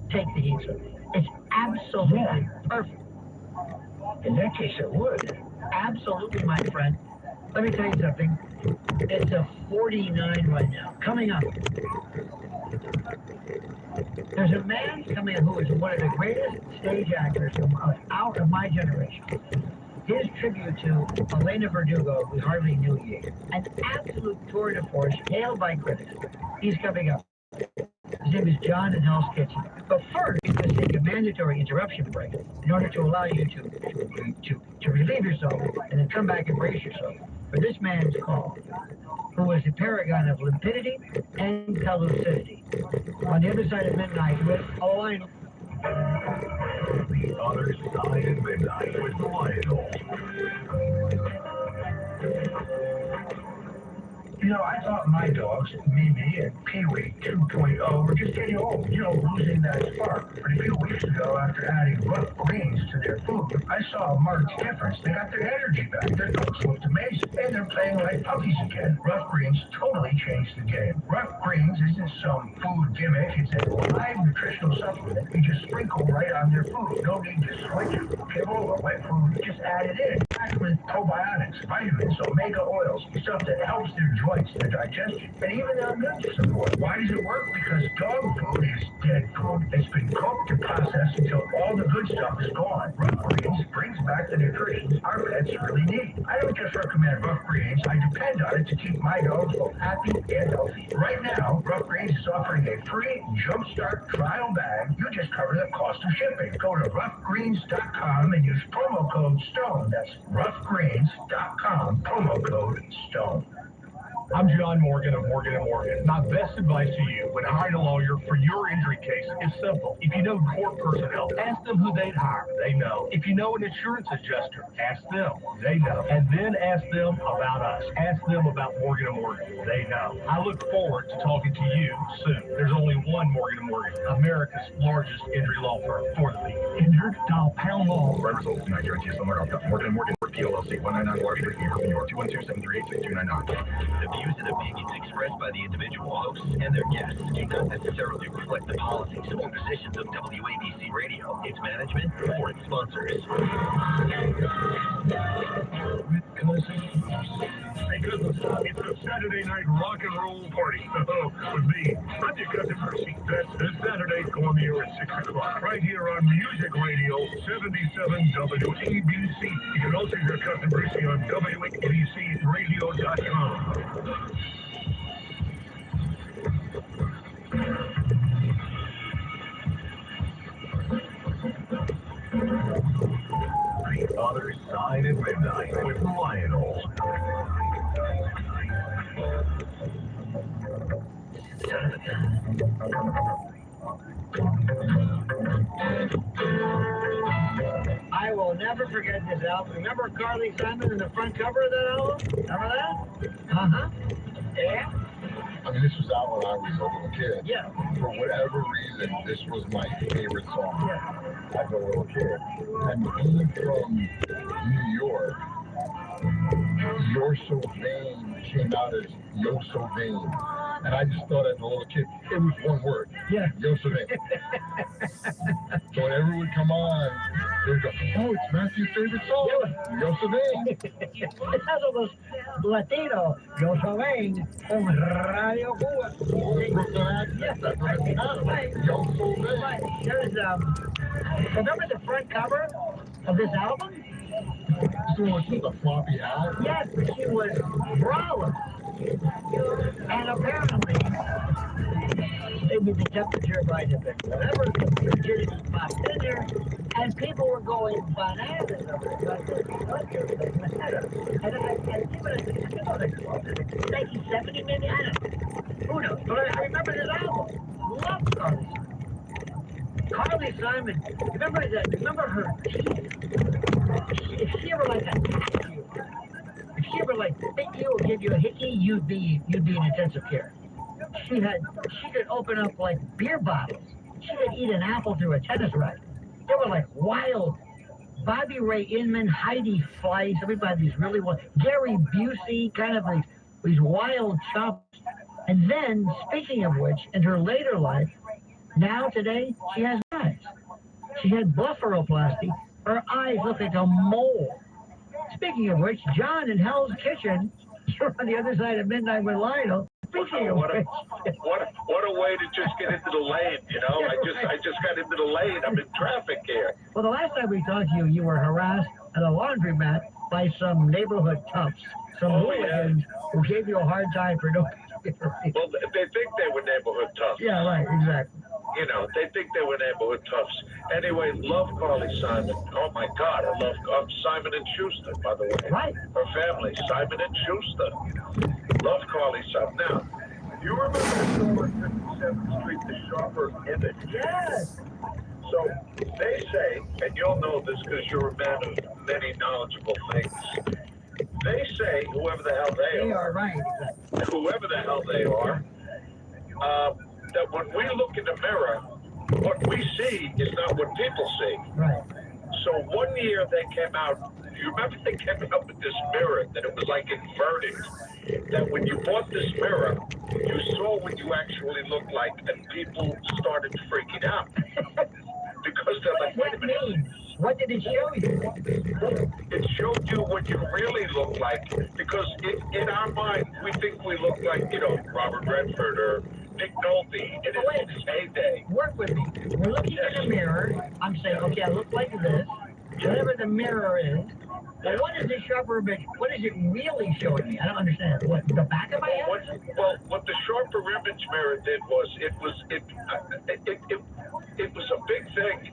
take the heat. It's absolutely perfect. In that case, it would. Absolutely, my friend. Let me tell you something. It's a 49 right now. Coming up. There's a man coming who is one of the greatest stage actors of my generation. His tribute to Elena Verdugo, we hardly knew yet. An absolute tour de force, hailed by critics. He's coming up. His name is John in Hell's Kitchen. But first, we're going to take a mandatory interruption break in order to allow you to relieve yourself and then come back and brace yourself for this man's call, who is a paragon of limpidity and pellucidity. On the other side of midnight with, oh, I know. The other side of midnight with Lionel. You know, I thought my dogs, Mimi and Pee-wee 2.0, were just getting old, losing that spark. But a few weeks ago, after adding rough greens to their food, I saw a marked difference. They got their energy back. Their dogs looked amazing. And they're playing like puppies again. Rough greens totally changed the game. Rough greens isn't some food gimmick. It's a live nutritional supplement you just sprinkle right on their food. No need to switch kibble or wet food. Just add it in. Packed with probiotics, vitamins, omega oils, stuff that helps their joints, their digestion, and even their immune support. Why does it work? Because dog food is dead food. It's been cooked and processed until all the good stuff is gone. Rough Greens brings back the nutrition our pets really need. I don't just recommend Rough Greens. I depend on it to keep my dogs both happy and healthy. Right now, Rough Greens is offering a free Jumpstart trial bag. You just cover the cost of shipping. Go to roughgreens.com and use promo code STONE. That's roughgreens.com, promo code STONE. I'm John Morgan of Morgan & Morgan. My best advice to you when hiring a lawyer for your injury case is simple. If you know court personnel, ask them who they'd hire. They know. If you know an insurance adjuster, ask them. They know. And then ask them about us. Ask them about Morgan & Morgan. They know. I look forward to talking to you soon. There's only one Morgan & Morgan, America's largest injury law firm for the people. Injured? Dial pound law. Represals in Nigeria, Morgan & Morgan, PLLC, 199 Washington, New York, 212-738-6299. The views and opinions expressed by the individual hosts and their guests do not necessarily reflect the policies or positions of WABC Radio, its management, or its sponsors. Because it's a Saturday night rock and roll party. With me, I'm your cousin Percy. That's this Saturday, go on the air at 6 o'clock. Right here on Music Radio 77 WABC. You can also hear Cousin Percy on WABCRadio.com. The Other Side at Midnight with Lionel. I will never forget this album. Remember Carly Simon in the front cover of that album? Remember that? Uh-huh. Yeah? I mean, this was out when I was a little kid. Yeah. For whatever reason, this was my favorite song as a little kid. And being from New York, You're So Vain came out as Yo So Vain. And I just thought as a little kid, it was one word. Yeah. Yo So Vain. So whenever it would come on, they would go, oh, it's Matthew's favorite song. Yo So Vain. It has all those Latino, Yo So Vain, from Radio Cuba. That's what it's about. Yo So Vain. There's, remember the front cover of this album? So it's with a floppy hat. Yes, but she was braless. And apparently, maybe the temperature might have been whatever, the rigidity popped in there, and people were going bananas over it. And 1970 maybe, I don't know. Who knows? But I remember this album. Loved Carly Simon. Carly Simon, remember her teeth? If she ever like attacked you, if she ever like bit you or give you a hickey, you'd be in intensive care. She could open up like beer bottles. She could eat an apple through a tennis racket. They were like wild. Bobby Ray Inman, Heidi Fleiss, everybody's really wild. Gary Busey, kind of these wild chops. And then, speaking of which, in her later life, now today, she has eyes. She had blepharoplasty. Her eyes look like a mole. Speaking of which, John in Hell's Kitchen, you're on the other side of midnight with Lionel. Speaking of which, what a way to just get into the lane, you know? I just got into the lane. I'm in traffic here. well, the last time we talked to you, you were harassed at a laundromat by some neighborhood toughs, some hooligans who gave you a hard time for no particular reason. Well, they think they were neighborhood toughs. Yeah, right, exactly. You know, they think they were neighborhood toughs. Anyway, love Carly Simon. Oh my God, I love Simon and Schuster, by the way. Right. Her family, Simon and Schuster. Love Carly Simon. Now, you remember the store at 57th Street, the Sharper Image? Yes. So they say, and you'll know this because you're a man of many knowledgeable things. They say, whoever the hell They are right, exactly. whoever the hell they are, that when we look in the mirror, what we see is not what people see. Right. So one year they came out, you remember they came out with this mirror that it was like inverted, that when you bought this mirror, you saw what you actually looked like, and people started freaking out. Because they're like, wait a minute. What did it show you? It showed you what you really look like, because in our mind, we think we look like, you know, Robert Redford or Nick Nolte in his heyday. Work with me. We're looking in the mirror. I'm saying, okay, I look like this. Whatever the mirror is. But what is the sharper image? What is it really showing me? I don't understand. What, the back of my head? What the sharper image mirror did was it was a big thing.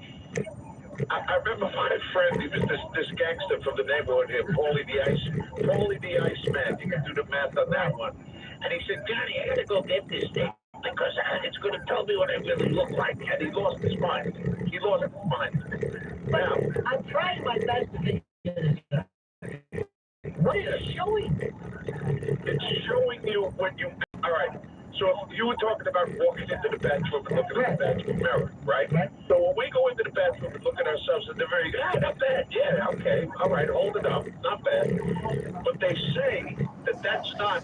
I remember my friend, he was this gangster from the neighborhood here, Paulie the Iceman. You can do the math on that one. And he said, Johnny, I gotta go get this thing because it's going to tell me what I really look like. And he lost his mind. He lost his mind. Now, I'm trying my best to figure this out. What is it showing? it's showing you when you. All right. So you were talking about walking into the bathroom and looking at the bathroom mirror, right? So when we go into the bathroom and look at ourselves in the mirror, you go, not bad. Yeah, okay. All right, hold it up. Not bad. But they say that that's not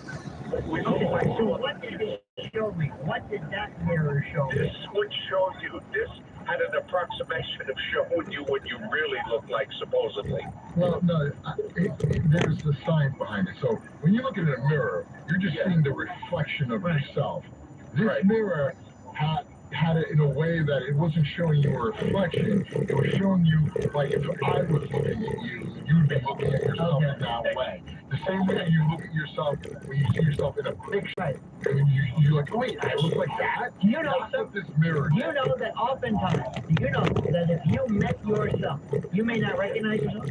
what we look like. So what did it show me? What did that mirror show me? This would show you, this had an approximation of showing you what you really look like, supposedly. Well, no, there's the science behind it. So when you look at a mirror, you're just seeing the reflection of yourself. This mirror had it in a way that it wasn't showing you a reflection. It was showing you, like, if I was looking at you, you'd be looking at yourself in that way. The same way you look at yourself when you see yourself in a picture. And you're like, oh, wait, I look like that? Do you know That's what this mirror Do you know that oftentimes, do you know that if you met yourself, you may not recognize yourself?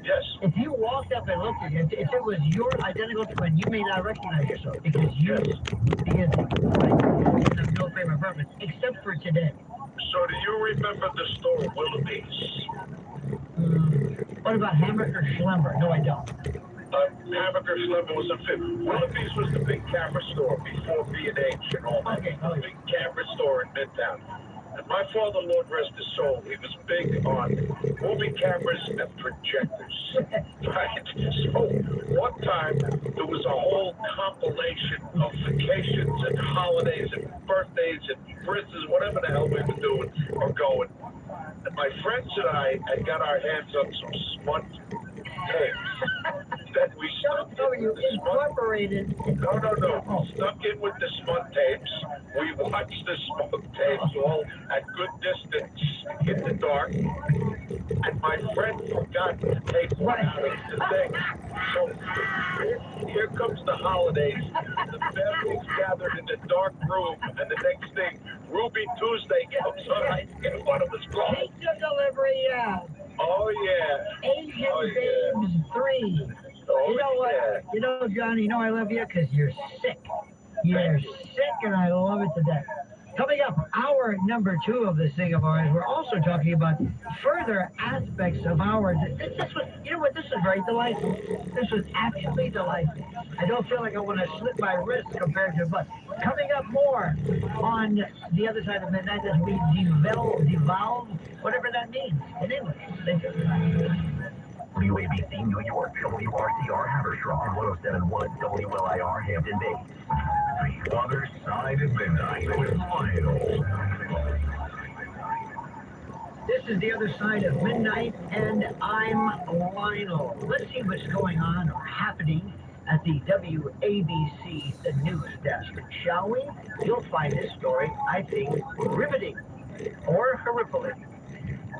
Yes. If you walked up and looked at you, if it was your identical twin, you may not recognize yourself because you have no frame of reference, except for today. So do you remember the store Willoughby's? What about Hamburger Schlemmer? No, I don't. Hamburger Schlemmer was a fit. Willoughby's was the big camera store before B&H and all that. Okay. Big camera store in Midtown. And my father, Lord rest his soul, he was big on movie cameras and projectors. Right? So one time there was a whole compilation of vacations and holidays and birthdays and Christmas, whatever the hell we were doing or going. And my friends and I had got our hands on some smut tapes that we stuck in with the smut. Incorporated. No. Stuck in with the smut tapes. We watched the smut tapes all at good distance in the dark. And my friend forgot to take one out of the thing. So here comes the holidays. The family's gathered in the dark room, and the next thing, Ruby Tuesday comes on. I get one of us clothes. Pizza delivery, yeah. Oh yeah. Asian Babes 3. Oh, You know what? yeah. You know, John, you know I love you because you're sick. You're sick, and I love it to death. Coming up, hour number 2 of this thing of ours, we're also talking about further aspects of our. This was, you know what? This is very delightful. This was actually delightful. I don't feel like I want to slip my wrist compared to, but coming up more on the other side of midnight as we devolve, whatever that means in English. Thank you. WABC New York, WRCR Haverstraw, and 107.1 WLIR Hampton Bays. The Other Side of Midnight with Lionel. This is the other side of midnight, and I'm Lionel. Let's see what's going on or happening at the WABC, the news desk, shall we? You'll find this story, I think, riveting or horrific.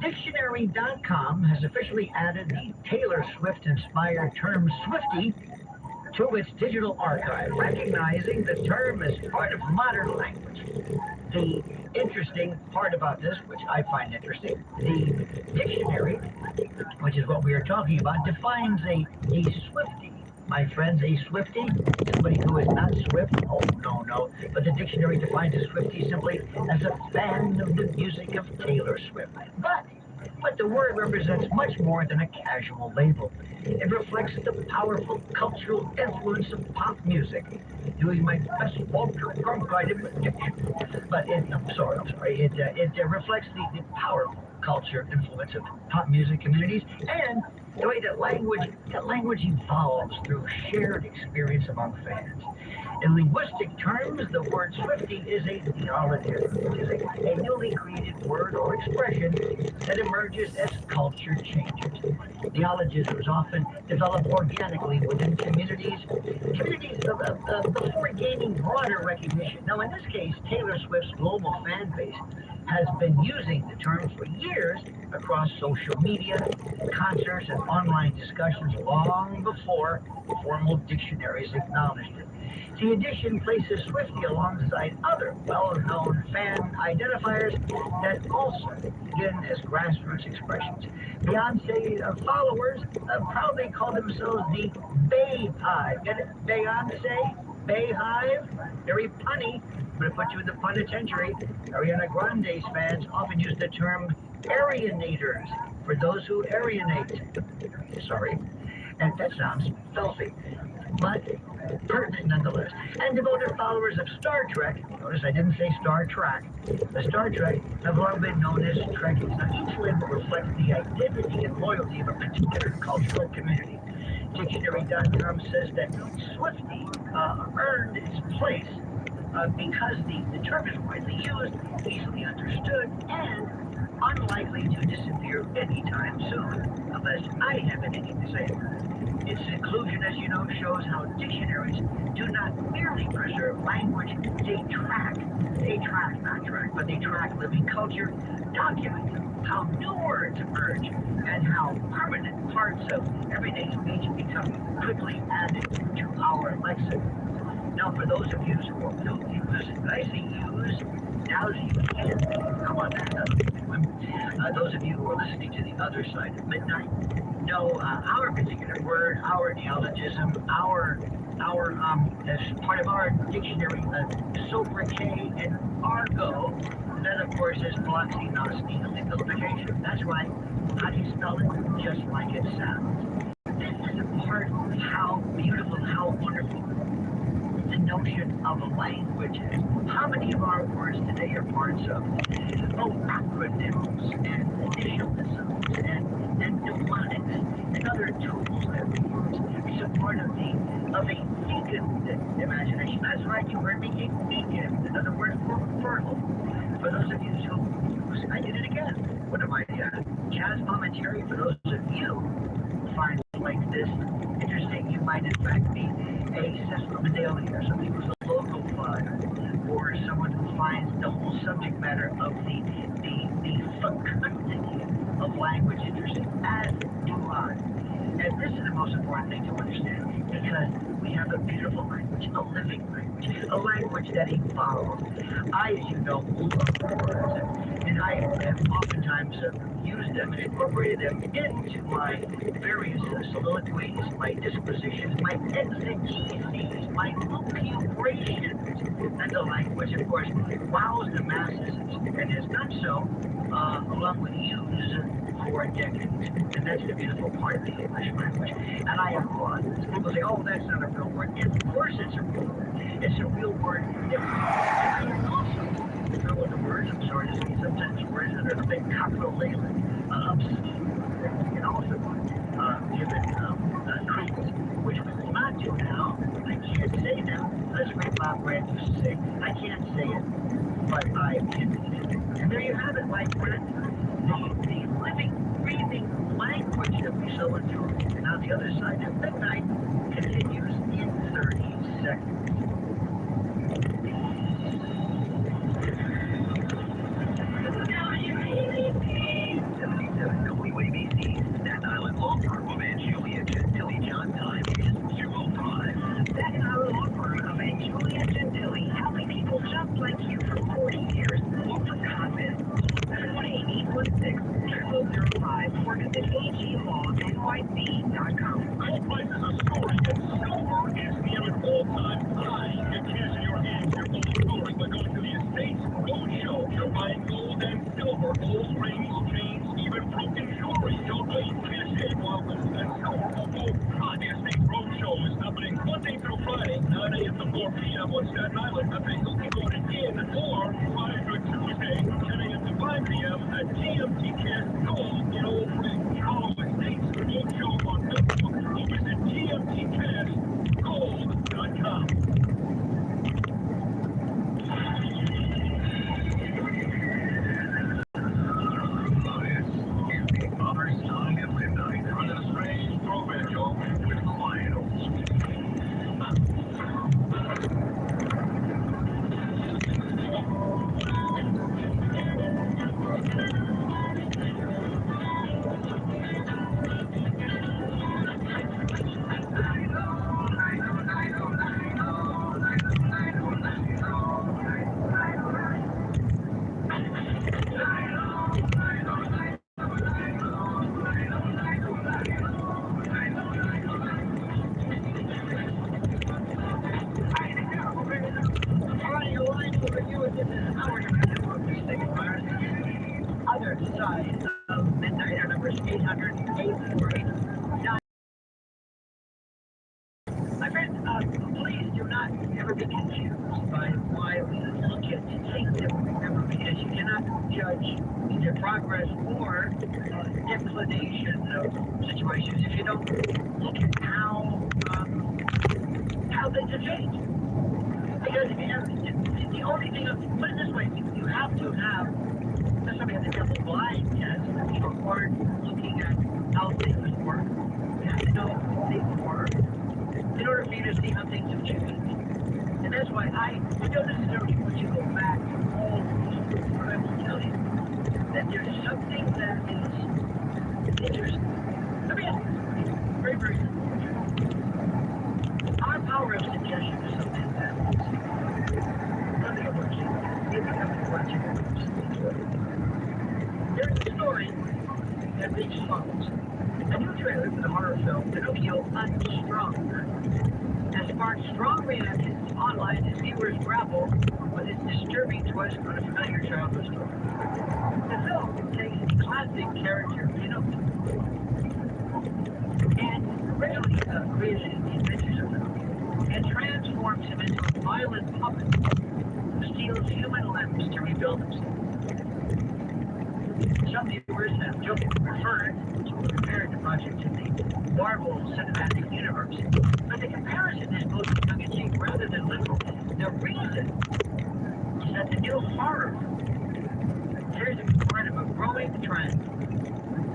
Dictionary.com has officially added the Taylor Swift-inspired term Swiftie to its digital archive, recognizing the term as part of modern language. The interesting part about this, which I find interesting, the dictionary, which is what we are talking about, defines a Swiftie. My friends, a Swiftie, somebody who is not Swift, oh no, but the dictionary defines a Swiftie simply as a fan of the music of Taylor Swift. But the word represents much more than a casual label. It reflects the powerful cultural influence of pop music. Doing my best Walter Cronkite imitation. But I'm sorry. It reflects the powerful culture influence of pop music communities and the way that language evolves through shared experience among fans. In linguistic terms, the word Swiftie is a neologism, which is a newly created word or expression that emerges as culture changes. Neologisms often develop organically within communities before gaining broader recognition. Now, in this case, Taylor Swift's global fan base has been using the term for years across social media, concerts, and online discussions long before formal dictionaries acknowledged it. The addition places Swiftie alongside other well-known fan identifiers that also begin as grassroots expressions. Beyonce followers proudly call themselves the Bae Pod. Get it? Beyonce? Bayhive, very punny, but it puts you in the penitentiary. Ariana Grande's fans often use the term Arianators for those who Arianate. Sorry, and that sounds filthy, but pertinent nonetheless. And devoted followers of Star Trek, notice I didn't say Star Trek, the Star Trek have long been known as Trekkies. Now each label reflects the identity and loyalty of a particular cultural community. Dictionary.com says that Swiftie earned its place because the term is widely used, easily understood, and unlikely to disappear anytime soon, unless I have anything to say. Its inclusion, as you know, shows how dictionaries do not merely preserve language, they track, not track, but they track living culture, document how new words emerge, and how permanent parts of everyday speech become quickly added to our lexicon. Now, for those of you who don't use, did I say use? Now's you can. How about that? Those of you who are listening to the other side of midnight, know our particular word, our neologism, as part of our dictionary, sobriquet and argot. That, of course, is glossy-nosty vilification. That's right. How do you spell it? Just like it sounds. This is a part of how beautiful, how wonderful the notion of a language is. How many of our words today are parts of acronyms and initialisms and mnemonics and other tools that we use? It's a part of a vegan imagination. That's right, you heard me, a vegan, another word for fertile. For those of you who, I did it again. What am I, jazz commentary? For those of you who find like this interesting, you might in fact be a sesquippedalian or something who's a logophile, or someone who finds the whole subject matter of the fecundity of language interesting, as do I. And this is the most important thing to understand, because we have a beautiful language, a living language, a language that evolves. I, as you know, love words, and I have oftentimes used them and incorporated them into my various soliloquies, my dispositions, my exegeses, my lucubrations. And the language, of course, wows the masses, and has done so along with use for decades. And that's the beautiful part of the English language. And I applaud this. People say, oh, that's not a real word. Of course it's a real word. It's a real word. And also, you know what the words, I'm sorry to say, sometimes words that are a bit coprolated, obscene, that can also give it credence, which we will not do now. I can't say now. As great Bob Grant used to say, I can't say it, but I can say it. And there you have it, my friend. The living, breathing language that we so enjoy. And on the other side of midnight continues in 30 seconds. WABC, Staten Island law firm of Aunt Julia Gentili John Time is 205. Staten Island law firm of Aunt Julia Gentili, helping people just like you for 40 years. Look for comment. 1-816-0005 or visit aglawnyc.com. Gold prices are soaring, and silver is near an all-time high. Get cash in your hands, your gold is soaring by going to the Estates Gold Show. You're buying gold and silver, gold rings, chains, even broken jewelry. Don't wait, cash in while gold and silver will go high. The Estates Road Show is happening Monday through Friday, 9 a.m. to 4 p.m. on Staten Island at the Hilton Garden Inn, or Friday through Tuesday, 10 a.m. to 5 p.m. at GMT Cash Gold in Old Bridge. Follow Estates Gold Show on Facebook or visit gmtcashgold.com. Other song at midnight on a strange throwback show with Lionel. how we're going to do these things. Other side of midnight, our number is 800-848-9. My friends, please do not ever be confused by why we look at things that we remember, because you cannot judge either progress or declination of situations if you don't look at how things have changed. Because the only thing, put it this way, you have to have something like the double blind test. People aren't looking at how things work. You have to know how things work in order for you to see how things have changed. And that's why I don't necessarily want you to go back to all these, but I will tell you that there's something that is interesting. Let me ask you, very, very simple. Our power of suggestion is something that nothing of which may become a project. There's a story that reads as follows. A new trailer for the horror film Pinocchio Unstrung has sparked strong reactions online as viewers grapple with its disturbing twist on a familiar childhood story. The film takes the classic character Pinocchio and originally created in the adventures of Pinocchio and transforms him into a violent puppet who steals human limbs to rebuild himself. Some viewers have jokingly referred to comparing the project to the Marvel Cinematic Universe, but the comparison is both tongue-in-cheek rather than literal. The reason is that the new horror series is part of a growing trend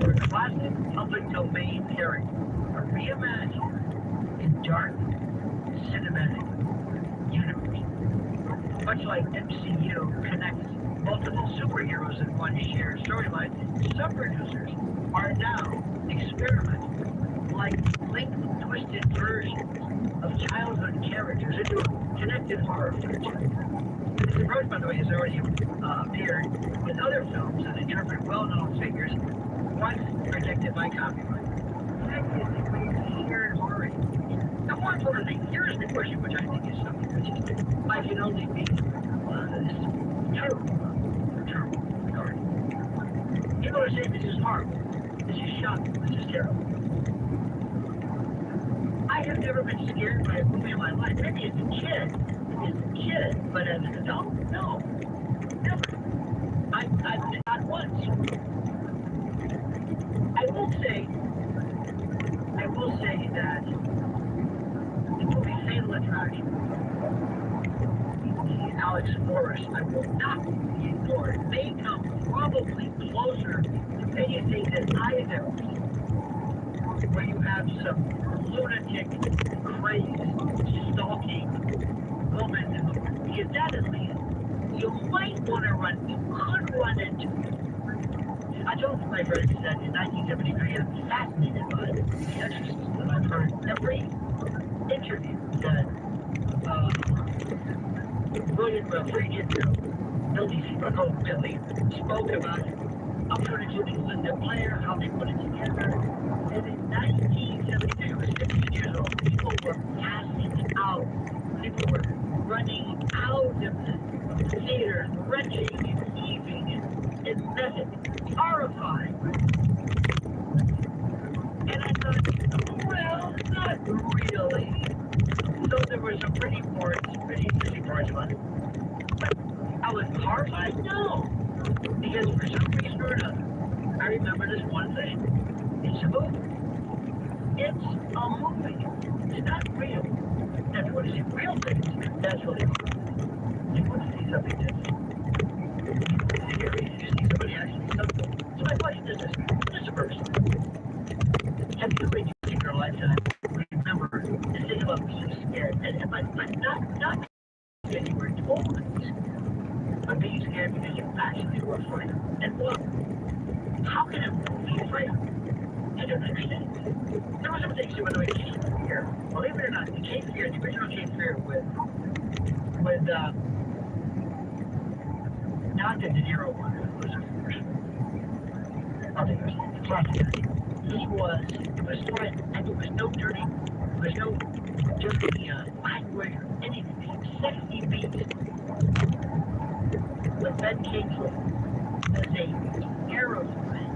where a classic public domain character are reimagined in dark cinematic universe. Much like MCU connects multiple superheroes in one shared storyline, some producers are now experimenting like linked, twisted versions of childhood characters into a connected horror franchise. This approach, by the way, has already appeared with other films that interpret well-known figures once protected by copyright. Shared horror. Now, more importantly, here's the question, which I think is something which is, I can only be true. People are saying this is horrible, this is shocking, this is terrible. I have never been scared by a movie in my life. Maybe as a kid, but as an adult, no, never. I've been not once. I will say that the movie Fatal Attraction, Alex Morris, I will not be ignored. They come probably closer to anything that I've ever seen. Where you have some lunatic, crazed, stalking woman, because that at least you might want to run, you could run into. I told my friends that in 1973 I'm fascinated by The Exorcist, and I've heard every interview that William Friedkin, Billy spoke about it, up to including Linda Blair, how they put it together. And in 1973, I was 16 years old, people were passing out. People were running out of the theater, retching and heaving and messing, horrified. And I thought, well, not really. So there were some pretty interesting parts about it. But I was horrified? No. Because for some reason or another, I remember this one thing. It's a movie. It's a movie. It's not real. Now, if you want to see real things, that's really hard. If you want to see something that's scary, you see somebody actually something. So my question is this. Just a person. Have you in your lifetime remember the thing about being scared? But not because you were told to be scared, but being scared because you actually were afraid. And look, how can a movie be afraid? I don't understand. There were some things that, by the way, Cape Fear. Believe it or not, the Cape Fear, the original Cape Fear with not the De Niro one, it was a first. I think it was the classic guy. It was fun, and there was no dirty language or anything. Sexy beats. Ben Kingsley as a aeroplane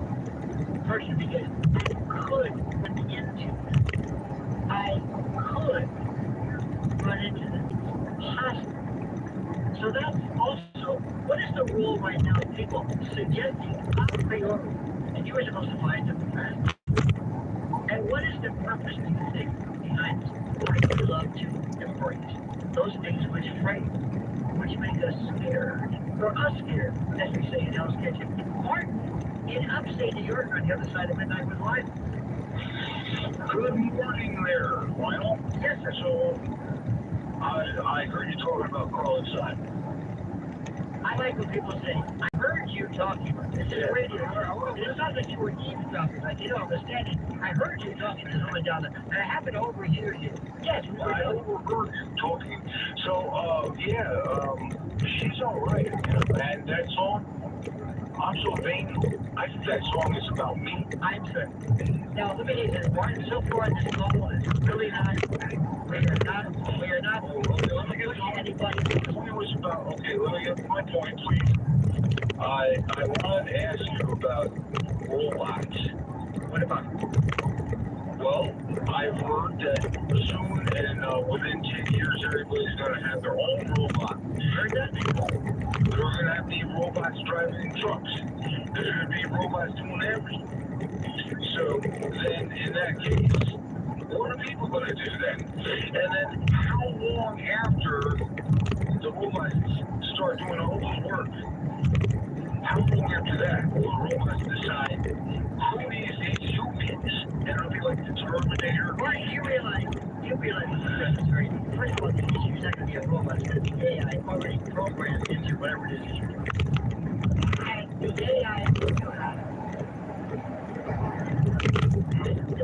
person because I could run into them. I could run into them. Possible. So that's also, what is the rule right now? People suggesting a priori, and you were supposed to find them fast. And what is the purpose, do you think, behind this? Why do we love to embrace those things which frighten, which make us scared? Or us scared, as we say in Hell's Kitchen. Martin, in upstate New York, on the other side of midnight with life. Good morning there, Lionel. Yes, sir. So, I heard you talking about Carl inside. I like when people say, I heard you talking. This is radio. It's not that you were eavesdropping. Like, you know, I'm standing. I heard you talking to someone down there, and I happened to overhear you. Yes, I overheard you talking. So, she's all right. And that song, I'm So Vain, I think that song is about me. I'm sure. Now, let me say this, Martin, so far this call is really not, we are not pushing anybody. It was about, okay, let me get my point, please. I wanted to ask you about robots. What about it? Well, I've heard that soon and within 10 years, everybody's going to have their own robot. Heard that? There's going to have to be robots driving trucks. There's going to be robots doing everything. So then, in that case, what are people going to do then? And then, how long after the robots start doing all this work? How long after that will the robots decide who these humans? And it'll be like the Terminator. Right, you realize this is very, first of all, the issue's not going to be a robot, it's going to be AI already programmed into whatever it is that you're doing. And the AI will know how to.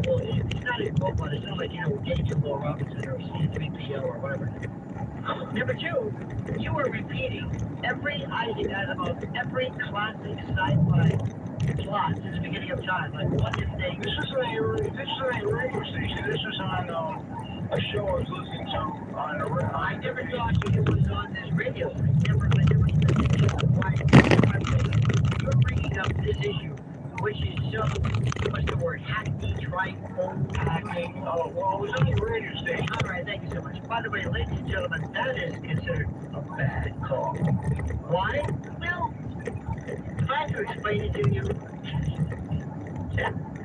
Well, it's not a robot, it's not like, you know, Gage or Robinson or C3PO or whatever. Number two, you are repeating every idea about every classic sci-fi plot since the beginning of time. Like, what if they... This is a radio station. This is on a show I was listening to on a radio. I never thought it was on this radio. I never why you're bringing up this issue, which is so, what's the word, hackney, trite, old, hackney. Oh, well, it was on the radio station. All right, thank you so much. By the way, ladies and gentlemen, that is considered a bad call. Why? Well, if I have to explain it to you,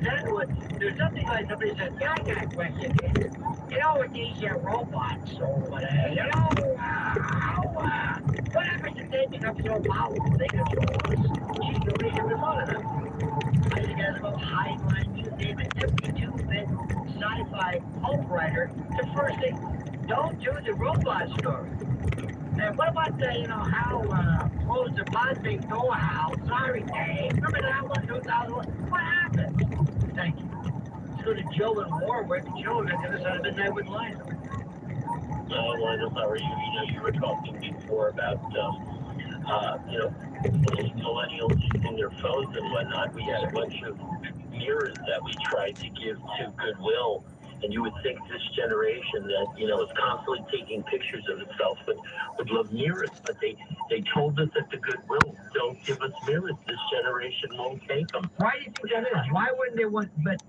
that would, there's something like somebody says, yeah, I got a question. You know, with these robots or whatever, you know, what happens if they become so powerful they control us? Gee, nobody ever thought of that. I think that's about Heinlein, you name it, every 2-bit sci-fi pulp writer, the first thing, don't do the robot story. And what about the, you know, how, close the bonding door, how, sorry, Dave, remember that one, 2001? What happened? Thank you. Let's go to Joe in Warwick. Joe, on the other side of midnight with Lionel. Lionel, how are you? You know, you were talking before about, you know, millennials using their phones and whatnot. We had a bunch of mirrors that we tried to give to Goodwill. And you would think this generation that, you know, is constantly taking pictures of itself would love mirrors. But they told us at the Goodwill, don't give us mirrors. This generation won't take them. Why do you think that is? Why wouldn't they want, but...